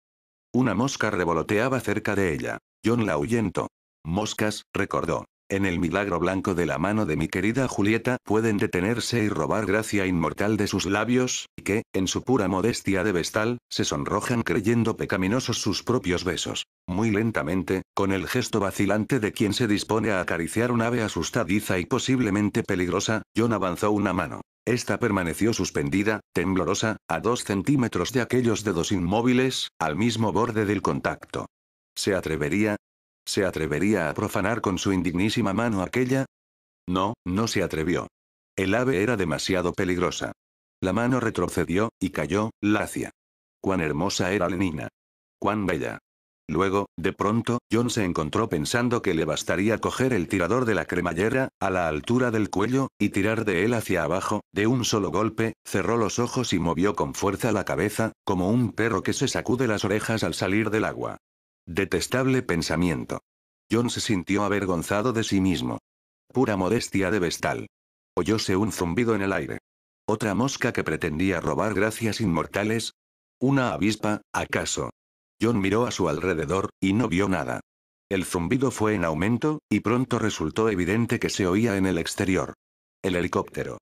Una mosca revoloteaba cerca de ella. John la ahuyentó. Moscas, recordó. En el milagro blanco de la mano de mi querida Julieta pueden detenerse y robar gracia inmortal de sus labios, que, en su pura modestia de vestal, se sonrojan creyendo pecaminosos sus propios besos. Muy lentamente, con el gesto vacilante de quien se dispone a acariciar un ave asustadiza y posiblemente peligrosa, John avanzó una mano. Esta permaneció suspendida, temblorosa, a 2 centímetros de aquellos dedos inmóviles, al mismo borde del contacto. ¿Se atrevería? ¿Se atrevería a profanar con su indignísima mano aquella? No, no se atrevió. El ave era demasiado peligrosa. La mano retrocedió, y cayó, lacia. Cuán hermosa era Lenina. Cuán bella. Luego, de pronto, John se encontró pensando que le bastaría coger el tirador de la cremallera, a la altura del cuello, y tirar de él hacia abajo, de un solo golpe, cerró los ojos y movió con fuerza la cabeza, como un perro que se sacude las orejas al salir del agua. Detestable pensamiento. John se sintió avergonzado de sí mismo. Pura modestia de vestal. Oyóse un zumbido en el aire. ¿Otra mosca que pretendía robar gracias inmortales? ¿Una avispa, acaso? John miró a su alrededor, y no vio nada. El zumbido fue en aumento, y pronto resultó evidente que se oía en el exterior. El helicóptero.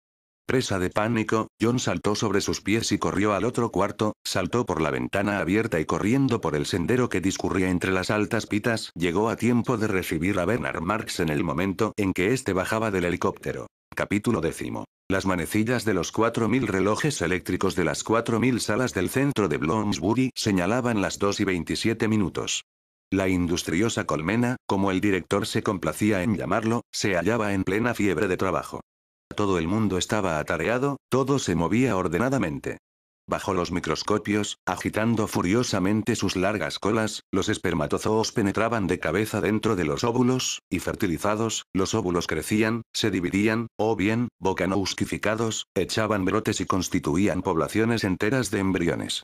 Presa de pánico, John saltó sobre sus pies y corrió al otro cuarto, saltó por la ventana abierta y corriendo por el sendero que discurría entre las altas pitas, llegó a tiempo de recibir a Bernard Marx en el momento en que éste bajaba del helicóptero. Capítulo 10. Las manecillas de los 4000 relojes eléctricos de las 4000 salas del centro de Bloomsbury señalaban las 2:27. La industriosa colmena, como el director se complacía en llamarlo, se hallaba en plena fiebre de trabajo. Todo el mundo estaba atareado, todo se movía ordenadamente. Bajo los microscopios, agitando furiosamente sus largas colas, los espermatozoos penetraban de cabeza dentro de los óvulos, y fertilizados, los óvulos crecían, se dividían, o bien, bocanouskificados, echaban brotes y constituían poblaciones enteras de embriones.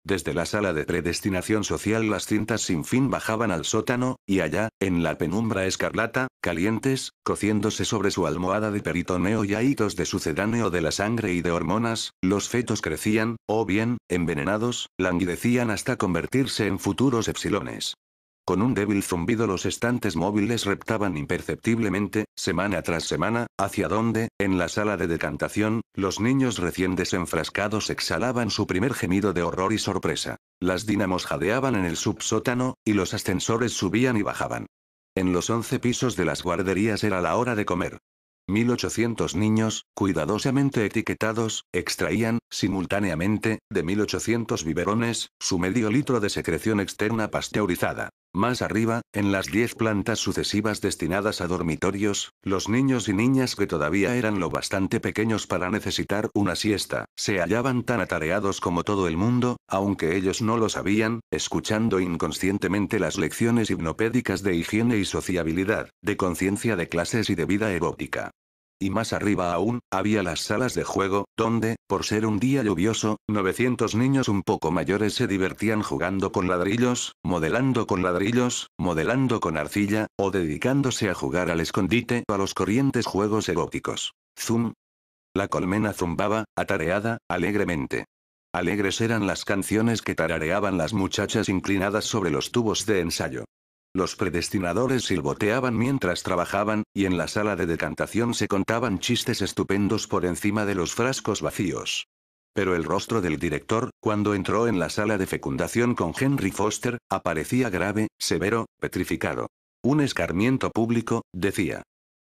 Desde la sala de predestinación social las cintas sin fin bajaban al sótano, y allá, en la penumbra escarlata, calientes, cociéndose sobre su almohada de peritoneo y ahitos de sucedáneo de la sangre y de hormonas, los fetos crecían, o bien, envenenados, languidecían hasta convertirse en futuros epsilones. Con un débil zumbido los estantes móviles reptaban imperceptiblemente, semana tras semana, hacia donde, en la sala de decantación, los niños recién desenfrascados exhalaban su primer gemido de horror y sorpresa. Las dínamos jadeaban en el subsótano, y los ascensores subían y bajaban. En los 11 pisos de las guarderías era la hora de comer. 1800 niños, cuidadosamente etiquetados, extraían, simultáneamente, de 1800 biberones, su medio litro de secreción externa pasteurizada. Más arriba, en las 10 plantas sucesivas destinadas a dormitorios, los niños y niñas que todavía eran lo bastante pequeños para necesitar una siesta, se hallaban tan atareados como todo el mundo, aunque ellos no lo sabían, escuchando inconscientemente las lecciones hipnopédicas de higiene y sociabilidad, de conciencia de clases y de vida erótica. Y más arriba aún, había las salas de juego, donde, por ser un día lluvioso, 900 niños un poco mayores se divertían jugando con ladrillos, modelando con arcilla, o dedicándose a jugar al escondite o a los corrientes juegos eróticos. Zum. La colmena zumbaba, atareada, alegremente. Alegres eran las canciones que tarareaban las muchachas inclinadas sobre los tubos de ensayo. Los predestinadores silboteaban mientras trabajaban, y en la sala de decantación se contaban chistes estupendos por encima de los frascos vacíos. Pero el rostro del director, cuando entró en la sala de fecundación con Henry Foster, aparecía grave, severo, petrificado. Un escarmiento público, decía.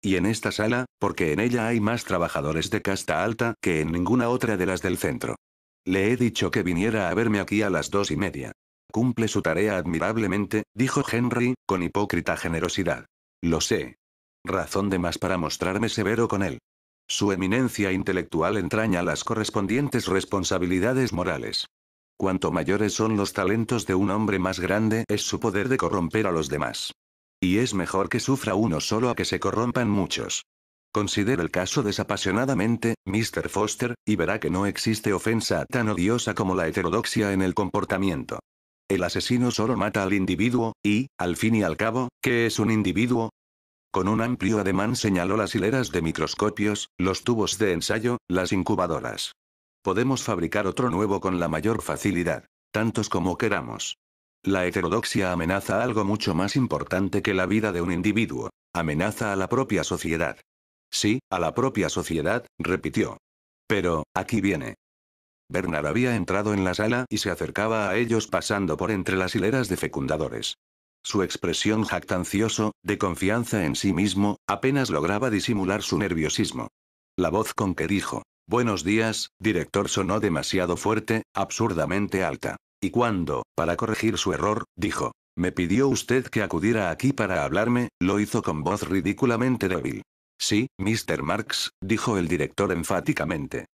Y en esta sala, porque en ella hay más trabajadores de casta alta que en ninguna otra de las del centro. Le he dicho que viniera a verme aquí a las 2:30. Cumple su tarea admirablemente, dijo Henry, con hipócrita generosidad. Lo sé. Razón de más para mostrarme severo con él. Su eminencia intelectual entraña las correspondientes responsabilidades morales. Cuanto mayores son los talentos de un hombre, más grande es su poder de corromper a los demás. Y es mejor que sufra uno solo a que se corrompan muchos. Considere el caso desapasionadamente, Mr. Foster, y verá que no existe ofensa tan odiosa como la heterodoxia en el comportamiento. El asesino solo mata al individuo, y, al fin y al cabo, ¿qué es un individuo? Con un amplio ademán señaló las hileras de microscopios, los tubos de ensayo, las incubadoras. Podemos fabricar otro nuevo con la mayor facilidad. Tantos como queramos. La heterodoxia amenaza algo mucho más importante que la vida de un individuo. Amenaza a la propia sociedad. Sí, a la propia sociedad, repitió. Pero, aquí viene. Bernard había entrado en la sala y se acercaba a ellos pasando por entre las hileras de fecundadores. Su expresión jactancioso, de confianza en sí mismo, apenas lograba disimular su nerviosismo. La voz con que dijo, «Buenos días, director» sonó demasiado fuerte, absurdamente alta. Y cuando, para corregir su error, dijo, «Me pidió usted que acudiera aquí para hablarme», lo hizo con voz ridículamente débil. «Sí, Mr. Marks», dijo el director enfáticamente.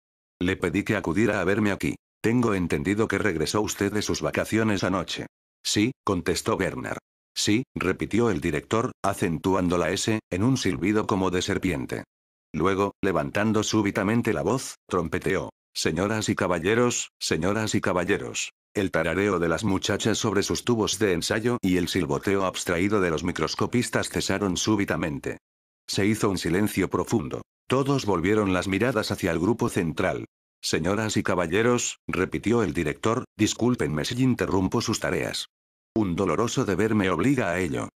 «Le pedí que acudiera a verme aquí. Tengo entendido que regresó usted de sus vacaciones anoche». «Sí», contestó Bernard. «Sí», repitió el director, acentuando la S, en un silbido como de serpiente. Luego, levantando súbitamente la voz, trompeteó. «Señoras y caballeros, señoras y caballeros». El tarareo de las muchachas sobre sus tubos de ensayo y el silboteo abstraído de los microscopistas cesaron súbitamente. Se hizo un silencio profundo. Todos volvieron las miradas hacia el grupo central. «Señoras y caballeros», repitió el director, «discúlpenme si interrumpo sus tareas. Un doloroso deber me obliga a ello.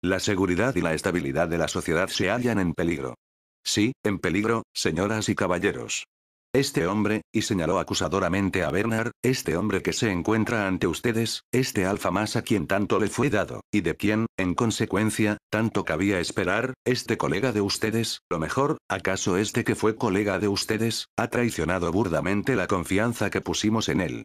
La seguridad y la estabilidad de la sociedad se hallan en peligro. Sí, en peligro, señoras y caballeros. Este hombre», y señaló acusadoramente a Bernard, «este hombre que se encuentra ante ustedes, este alfa más a quien tanto le fue dado, y de quien, en consecuencia, tanto cabía esperar, este colega de ustedes, lo mejor, ¿acaso este que fue colega de ustedes, ha traicionado burdamente la confianza que pusimos en él?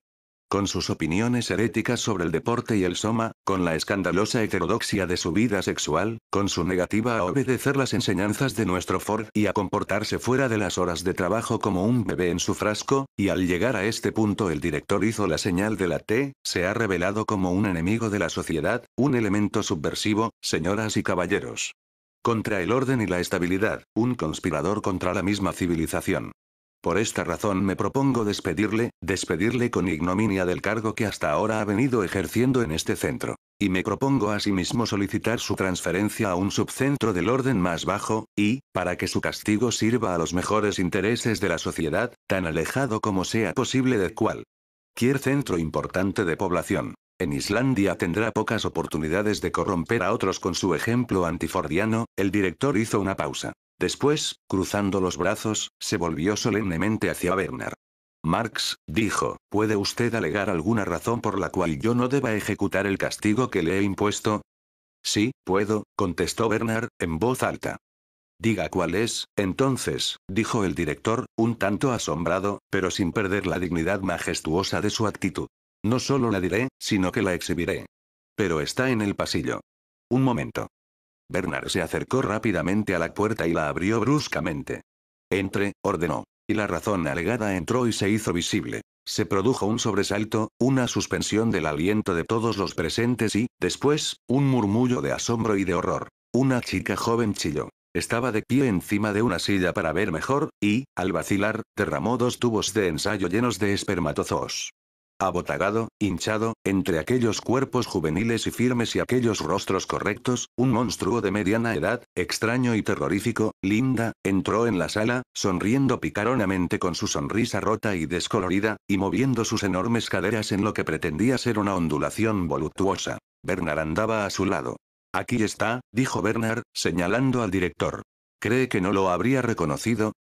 Con sus opiniones heréticas sobre el deporte y el soma, con la escandalosa heterodoxia de su vida sexual, con su negativa a obedecer las enseñanzas de nuestro Ford y a comportarse fuera de las horas de trabajo como un bebé en su frasco, y al llegar a este punto el director hizo la señal de la T, se ha revelado como un enemigo de la sociedad, un elemento subversivo, señoras y caballeros. Contra el orden y la estabilidad, un conspirador contra la misma civilización. Por esta razón me propongo despedirle con ignominia del cargo que hasta ahora ha venido ejerciendo en este centro. Y me propongo asimismo solicitar su transferencia a un subcentro del orden más bajo, y, para que su castigo sirva a los mejores intereses de la sociedad, tan alejado como sea posible de cualquier centro importante de población. En Islandia tendrá pocas oportunidades de corromper a otros con su ejemplo antifordiano. El director hizo una pausa. Después, cruzando los brazos, se volvió solemnemente hacia Bernard. «Marx», dijo, «¿puede usted alegar alguna razón por la cual yo no deba ejecutar el castigo que le he impuesto?» «Sí, puedo», contestó Bernard, en voz alta. «Diga cuál es, entonces», dijo el director, un tanto asombrado, pero sin perder la dignidad majestuosa de su actitud. «No solo la diré, sino que la exhibiré. Pero está en el pasillo. Un momento». Bernard se acercó rápidamente a la puerta y la abrió bruscamente. «Entre», ordenó. Y la razón alegada entró y se hizo visible. Se produjo un sobresalto, una suspensión del aliento de todos los presentes y, después, un murmullo de asombro y de horror. Una chica joven chilló. Estaba de pie encima de una silla para ver mejor, y, al vacilar, derramó 2 tubos de ensayo llenos de espermatozoos. Abotagado, hinchado, entre aquellos cuerpos juveniles y firmes y aquellos rostros correctos, un monstruo de mediana edad, extraño y terrorífico, Linda, entró en la sala, sonriendo picaronamente con su sonrisa rota y descolorida, y moviendo sus enormes caderas en lo que pretendía ser una ondulación voluptuosa. Bernard andaba a su lado. «Aquí está», dijo Bernard, señalando al director. «¿Cree que no lo habría reconocido?»,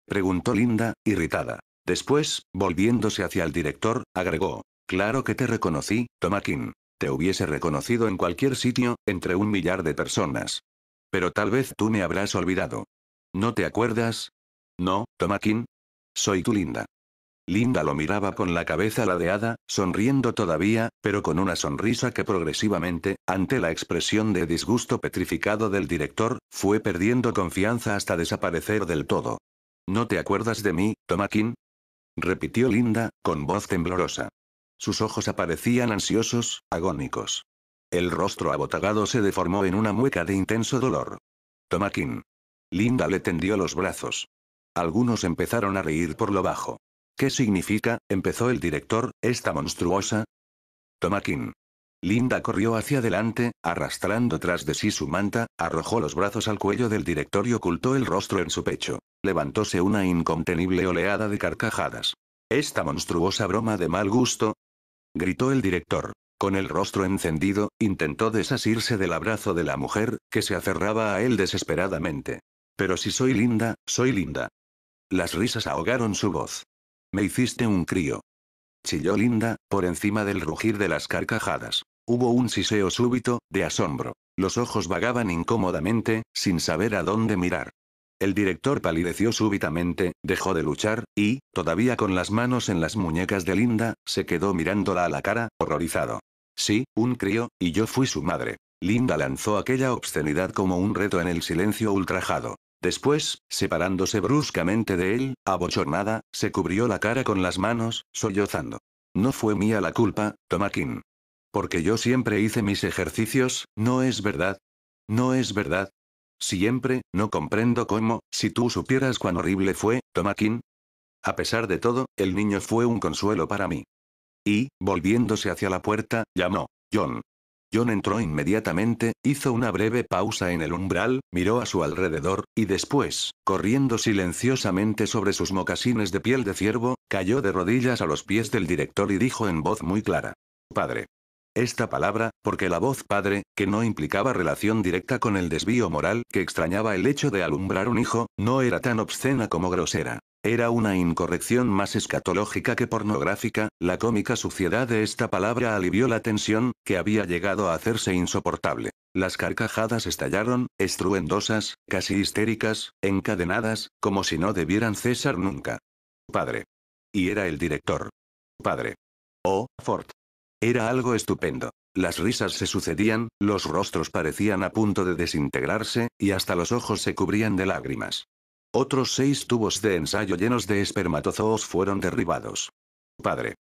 preguntó Linda, irritada. Después, volviéndose hacia el director, agregó, «Claro que te reconocí, Tomakin. Te hubiese reconocido en cualquier sitio, entre 1 millar de personas. Pero tal vez tú me habrás olvidado. ¿No te acuerdas? No, Tomakin. Soy tu Linda». Linda lo miraba con la cabeza ladeada, sonriendo todavía, pero con una sonrisa que progresivamente, ante la expresión de disgusto petrificado del director, fue perdiendo confianza hasta desaparecer del todo. «¿No te acuerdas de mí, Tomakin?», repitió Linda, con voz temblorosa. Sus ojos aparecían ansiosos, agónicos. El rostro abotagado se deformó en una mueca de intenso dolor. «Tomakin». Linda le tendió los brazos. Algunos empezaron a reír por lo bajo. «¿Qué significa?», empezó el director, «esta monstruosa?» «Tomakin». Linda corrió hacia adelante, arrastrando tras de sí su manta, arrojó los brazos al cuello del director y ocultó el rostro en su pecho. Levantóse una incontenible oleada de carcajadas. «¿Esta monstruosa broma de mal gusto?», gritó el director. Con el rostro encendido, intentó desasirse del abrazo de la mujer, que se aferraba a él desesperadamente. Pero si soy linda, soy linda. Las risas ahogaron su voz. Me hiciste un crío. Chilló Linda, por encima del rugir de las carcajadas. Hubo un siseo súbito, de asombro. Los ojos vagaban incómodamente, sin saber a dónde mirar. El director palideció súbitamente, dejó de luchar, y, todavía con las manos en las muñecas de Linda, se quedó mirándola a la cara, horrorizado. Sí, un crío, y yo fui su madre. Linda lanzó aquella obscenidad como un reto en el silencio ultrajado. Después, separándose bruscamente de él, abochornada, se cubrió la cara con las manos, sollozando. No fue mía la culpa, Tomakin. Porque yo siempre hice mis ejercicios, ¿no es verdad? ¿No es verdad? Siempre, no comprendo cómo, si tú supieras cuán horrible fue, Tomakin. A pesar de todo, el niño fue un consuelo para mí. Y, volviéndose hacia la puerta, llamó, John. John entró inmediatamente, hizo una breve pausa en el umbral, miró a su alrededor, y después, corriendo silenciosamente sobre sus mocasines de piel de ciervo, cayó de rodillas a los pies del director y dijo en voz muy clara. Padre. Esta palabra, porque la voz padre, que no implicaba relación directa con el desvío moral que extrañaba el hecho de alumbrar un hijo, no era tan obscena como grosera. Era una incorrección más escatológica que pornográfica, la cómica suciedad de esta palabra alivió la tensión, que había llegado a hacerse insoportable. Las carcajadas estallaron, estruendosas, casi histéricas, encadenadas, como si no debieran cesar nunca. Padre. Y era el director. Padre. Oh, Ford. Era algo estupendo. Las risas se sucedían, los rostros parecían a punto de desintegrarse, y hasta los ojos se cubrían de lágrimas. Otros 6 tubos de ensayo llenos de espermatozoos fueron derribados. Padre.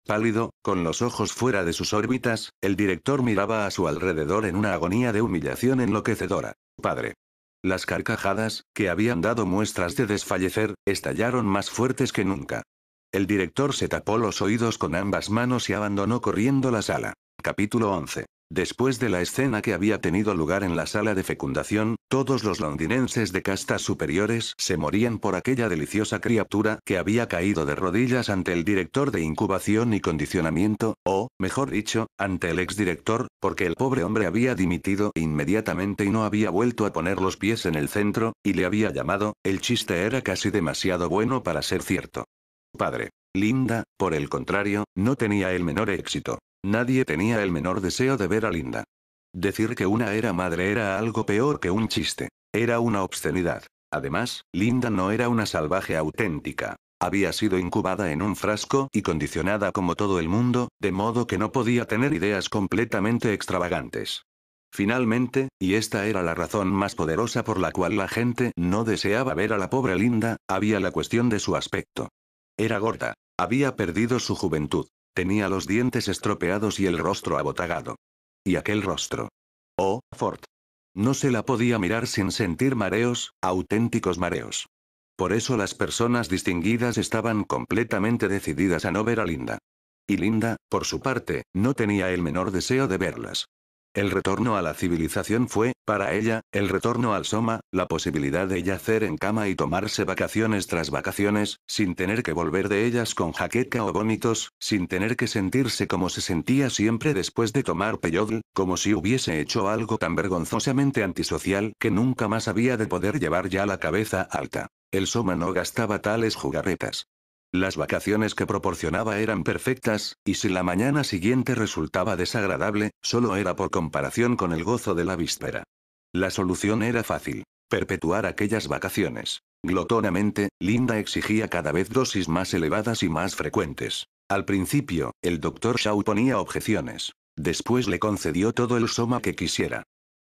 Pálido, con los ojos fuera de sus órbitas, el director miraba a su alrededor en una agonía de humillación enloquecedora. Padre. Las carcajadas, que habían dado muestras de desfallecer, estallaron más fuertes que nunca. El director se tapó los oídos con ambas manos y abandonó corriendo la sala. Capítulo 11. Después de la escena que había tenido lugar en la sala de fecundación, todos los londinenses de castas superiores se morían por aquella deliciosa criatura que había caído de rodillas ante el director de incubación y condicionamiento, o, mejor dicho, ante el exdirector, porque el pobre hombre había dimitido inmediatamente y no había vuelto a poner los pies en el centro, y le había llamado, el chiste era casi demasiado bueno para ser cierto. Padre. Linda, por el contrario, no tenía el menor éxito. Nadie tenía el menor deseo de ver a Linda. Decir que una era madre era algo peor que un chiste. Era una obscenidad. Además, Linda no era una salvaje auténtica. Había sido incubada en un frasco y condicionada como todo el mundo, de modo que no podía tener ideas completamente extravagantes. Finalmente, y esta era la razón más poderosa por la cual la gente no deseaba ver a la pobre Linda, había la cuestión de su aspecto. Era gorda. Había perdido su juventud. Tenía los dientes estropeados y el rostro abotagado. ¿Y aquel rostro? Oh, Ford. No se la podía mirar sin sentir mareos, auténticos mareos. Por eso las personas distinguidas estaban completamente decididas a no ver a Linda. Y Linda, por su parte, no tenía el menor deseo de verlas. El retorno a la civilización fue, para ella, el retorno al soma, la posibilidad de yacer en cama y tomarse vacaciones tras vacaciones, sin tener que volver de ellas con jaqueca o vómitos, sin tener que sentirse como se sentía siempre después de tomar peyodl, como si hubiese hecho algo tan vergonzosamente antisocial que nunca más había de poder llevar ya la cabeza alta. El soma no gastaba tales jugarretas. Las vacaciones que proporcionaba eran perfectas, y si la mañana siguiente resultaba desagradable, solo era por comparación con el gozo de la víspera. La solución era fácil. Perpetuar aquellas vacaciones. Glotonamente, Linda exigía cada vez dosis más elevadas y más frecuentes. Al principio, el Dr. Shaw ponía objeciones. Después le concedió todo el soma que quisiera.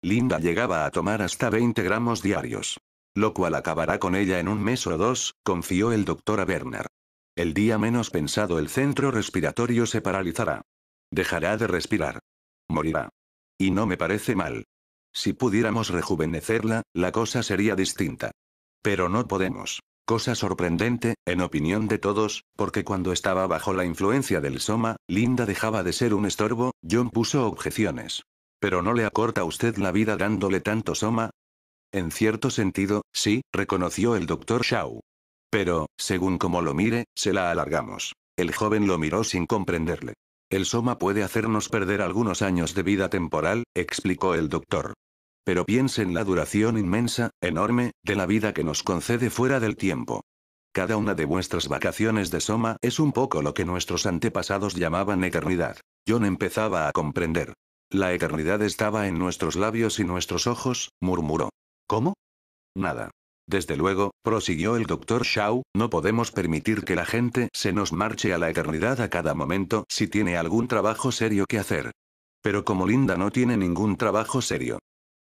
Linda llegaba a tomar hasta 20 gramos diarios. Lo cual acabará con ella en un mes o 2, confió el doctor a Bernard. El día menos pensado el centro respiratorio se paralizará. Dejará de respirar. Morirá. Y no me parece mal. Si pudiéramos rejuvenecerla, la cosa sería distinta. Pero no podemos. Cosa sorprendente, en opinión de todos, porque cuando estaba bajo la influencia del soma, Linda dejaba de ser un estorbo. John puso objeciones. ¿Pero no le acorta usted la vida dándole tanto soma? En cierto sentido, sí, reconoció el doctor Shaw. Pero, según como lo mire, se la alargamos. El joven lo miró sin comprenderle. El soma puede hacernos perder algunos años de vida temporal, explicó el doctor. Pero piense en la duración inmensa, enorme, de la vida que nos concede fuera del tiempo. Cada una de vuestras vacaciones de soma es un poco lo que nuestros antepasados llamaban eternidad. John empezaba a comprender. La eternidad estaba en nuestros labios y nuestros ojos, murmuró. ¿Cómo? Nada. Desde luego, prosiguió el doctor Shaw, no podemos permitir que la gente se nos marche a la eternidad a cada momento si tiene algún trabajo serio que hacer. Pero como Linda no tiene ningún trabajo serio.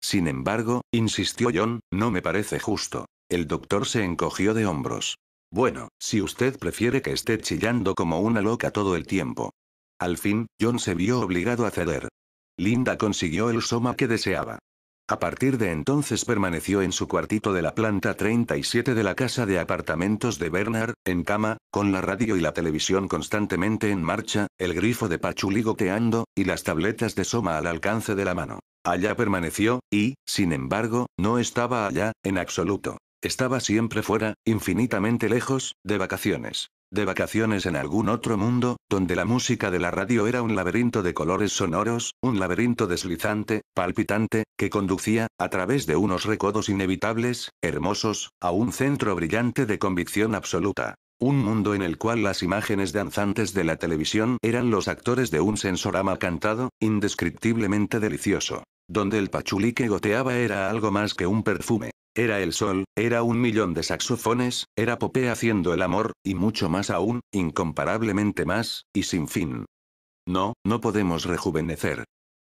Sin embargo, insistió John, no me parece justo. El doctor se encogió de hombros. Bueno, si usted prefiere que esté chillando como una loca todo el tiempo. Al fin, John se vio obligado a ceder. Linda consiguió el soma que deseaba. A partir de entonces permaneció en su cuartito de la planta 37 de la casa de apartamentos de Bernard, en cama, con la radio y la televisión constantemente en marcha, el grifo de pachulí goteando, y las tabletas de soma al alcance de la mano. Allá permaneció, y, sin embargo, no estaba allá, en absoluto. Estaba siempre fuera, infinitamente lejos, de vacaciones. De vacaciones en algún otro mundo, donde la música de la radio era un laberinto de colores sonoros, un laberinto deslizante, palpitante, que conducía, a través de unos recodos inevitables, hermosos, a un centro brillante de convicción absoluta. Un mundo en el cual las imágenes danzantes de la televisión eran los actores de un sensorama cantado, indescriptiblemente delicioso. Donde el pachulí que goteaba era algo más que un perfume. Era el sol, era un millón de saxofones, era Popé haciendo el amor, y mucho más aún, incomparablemente más, y sin fin. No, no podemos rejuvenecer.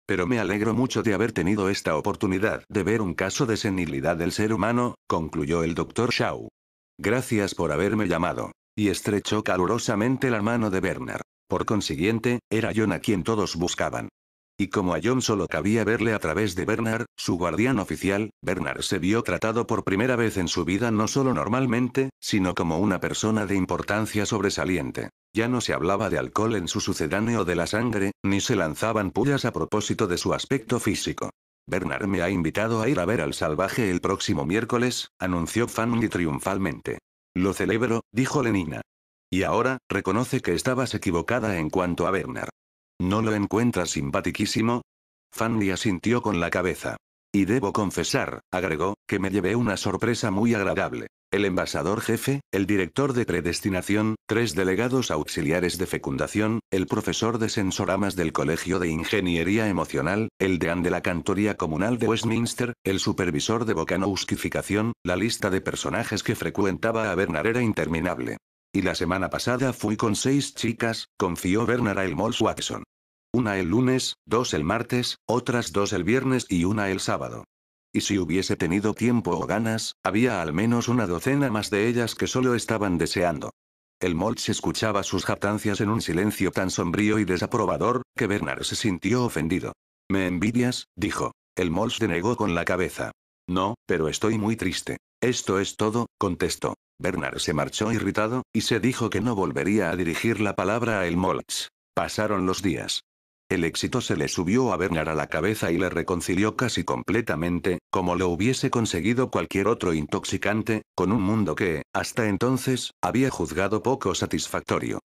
Pero me alegro mucho de haber tenido esta oportunidad de ver un caso de senilidad del ser humano, concluyó el doctor Shaw. Gracias por haberme llamado. Y estrechó calurosamente la mano de Bernard. Por consiguiente, era John a quien todos buscaban. Y como a John solo cabía verle a través de Bernard, su guardián oficial, Bernard se vio tratado por primera vez en su vida no solo normalmente, sino como una persona de importancia sobresaliente. Ya no se hablaba de alcohol en su sucedáneo de la sangre, ni se lanzaban pullas a propósito de su aspecto físico. Bernard me ha invitado a ir a ver al salvaje el próximo miércoles, anunció Fanny triunfalmente. Lo celebro, dijo Lenina. Y ahora, reconoce que estabas equivocada en cuanto a Bernard. ¿No lo encuentras simpaticísimo? Fanny asintió con la cabeza. Y debo confesar, agregó, que me llevé una sorpresa muy agradable. El envasador jefe, el director de predestinación, 3 delegados auxiliares de fecundación, el profesor de sensoramas del Colegio de Ingeniería Emocional, el deán de la Cantoría Comunal de Westminster, el supervisor de bocanouskificación, la lista de personajes que frecuentaba a Bernard era interminable. Y la semana pasada fui con 6 chicas, confió Bernard a Elmore Watson. Una el lunes, 2 el martes, otras 2 el viernes y una el sábado. Y si hubiese tenido tiempo o ganas, había al menos una docena más de ellas que solo estaban deseando. El Molch escuchaba sus jactancias en un silencio tan sombrío y desaprobador, que Bernard se sintió ofendido. ¿Me envidias?, dijo. El Molch denegó con la cabeza. No, pero estoy muy triste. Esto es todo, contestó. Bernard se marchó irritado, y se dijo que no volvería a dirigir la palabra a el Molch. Pasaron los días. El éxito se le subió a Bernard a la cabeza y le reconcilió casi completamente, como lo hubiese conseguido cualquier otro intoxicante, con un mundo que, hasta entonces, había juzgado poco satisfactorio.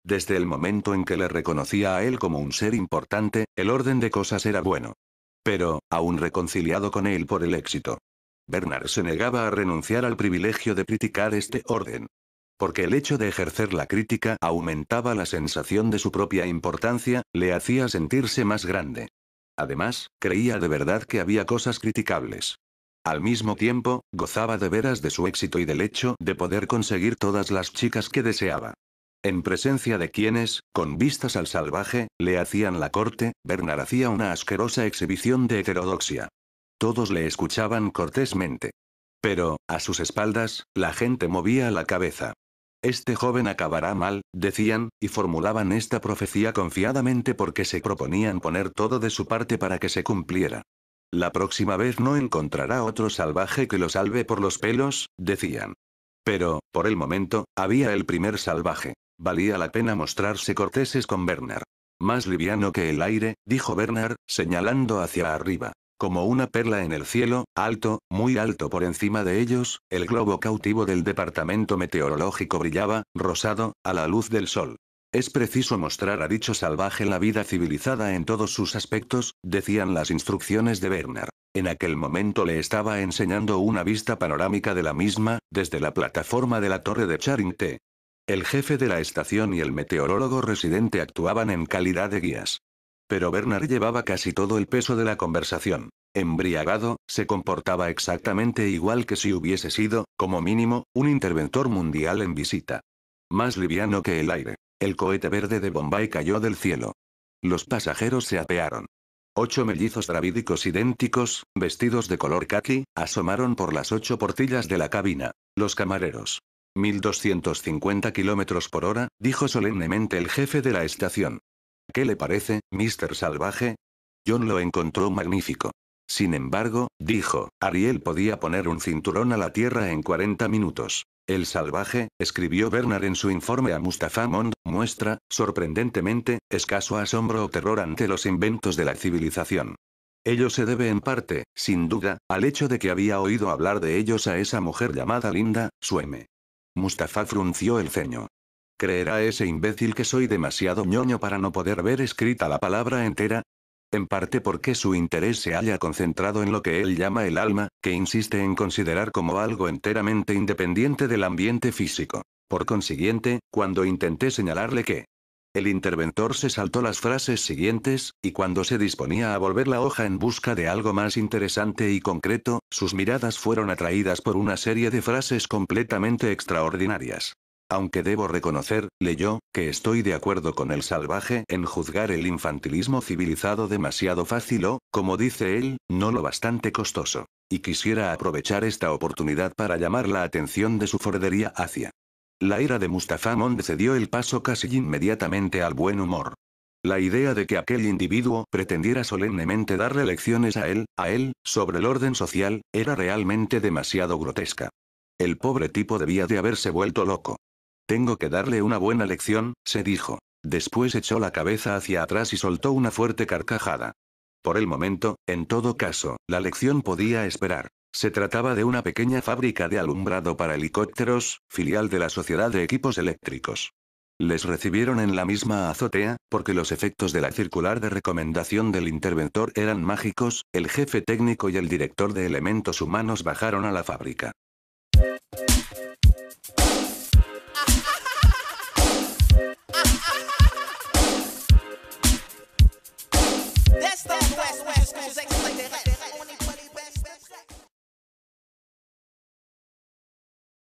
Desde el momento en que le reconocía a él como un ser importante, el orden de cosas era bueno. Pero, aún reconciliado con él por el éxito, Bernard se negaba a renunciar al privilegio de criticar este orden. Porque el hecho de ejercer la crítica aumentaba la sensación de su propia importancia, le hacía sentirse más grande. Además, creía de verdad que había cosas criticables. Al mismo tiempo, gozaba de veras de su éxito y del hecho de poder conseguir todas las chicas que deseaba. En presencia de quienes, con vistas al salvaje, le hacían la corte, Bernard hacía una asquerosa exhibición de heterodoxia. Todos le escuchaban cortésmente. Pero, a sus espaldas, la gente movía la cabeza. Este joven acabará mal, decían, y formulaban esta profecía confiadamente porque se proponían poner todo de su parte para que se cumpliera. La próxima vez no encontrará otro salvaje que lo salve por los pelos, decían. Pero, por el momento, había el primer salvaje. Valía la pena mostrarse corteses con Bernard. Más liviano que el aire, dijo Bernard, señalando hacia arriba. Como una perla en el cielo, alto, muy alto por encima de ellos, el globo cautivo del departamento meteorológico brillaba, rosado, a la luz del sol. Es preciso mostrar a dicho salvaje la vida civilizada en todos sus aspectos, decían las instrucciones de Bernard. En aquel momento le estaba enseñando una vista panorámica de la misma, desde la plataforma de la torre de Charing T. El jefe de la estación y el meteorólogo residente actuaban en calidad de guías. Pero Bernard llevaba casi todo el peso de la conversación. Embriagado, se comportaba exactamente igual que si hubiese sido, como mínimo, un interventor mundial en visita. Más liviano que el aire. El cohete verde de Bombay cayó del cielo. Los pasajeros se apearon. 8 mellizos dravídicos idénticos, vestidos de color caqui, asomaron por las 8 portillas de la cabina. Los camareros. 1250 kilómetros por hora, dijo solemnemente el jefe de la estación. ¿Qué le parece, Mr. Salvaje? John lo encontró magnífico. Sin embargo, dijo, Ariel podía poner un cinturón a la Tierra en 40 minutos. El salvaje, escribió Bernard en su informe a Mustafa Mond, muestra, sorprendentemente, escaso asombro o terror ante los inventos de la civilización. Ello se debe en parte, sin duda, al hecho de que había oído hablar de ellos a esa mujer llamada Linda, Sueme. Mustafa frunció el ceño. ¿Creerá ese imbécil que soy demasiado ñoño para no poder ver escrita la palabra entera? En parte porque su interés se haya concentrado en lo que él llama el alma, que insiste en considerar como algo enteramente independiente del ambiente físico. Por consiguiente, cuando intenté señalarle que el interventor se saltó las frases siguientes, y cuando se disponía a volver la hoja en busca de algo más interesante y concreto, sus miradas fueron atraídas por una serie de frases completamente extraordinarias. Aunque debo reconocer, leyó, que estoy de acuerdo con el salvaje en juzgar el infantilismo civilizado demasiado fácil o, como dice él, no lo bastante costoso. Y quisiera aprovechar esta oportunidad para llamar la atención de su fordería hacia. La ira de Mustafa Mond cedió el paso casi inmediatamente al buen humor. La idea de que aquel individuo pretendiera solemnemente darle lecciones a él, sobre el orden social, era realmente demasiado grotesca. El pobre tipo debía de haberse vuelto loco. Tengo que darle una buena lección, se dijo. Después echó la cabeza hacia atrás y soltó una fuerte carcajada. Por el momento, en todo caso, la lección podía esperar. Se trataba de una pequeña fábrica de alumbrado para helicópteros, filial de la Sociedad de Equipos Eléctricos. Les recibieron en la misma azotea, porque los efectos de la circular de recomendación del interventor eran mágicos, el jefe técnico y el director de elementos humanos bajaron a la fábrica.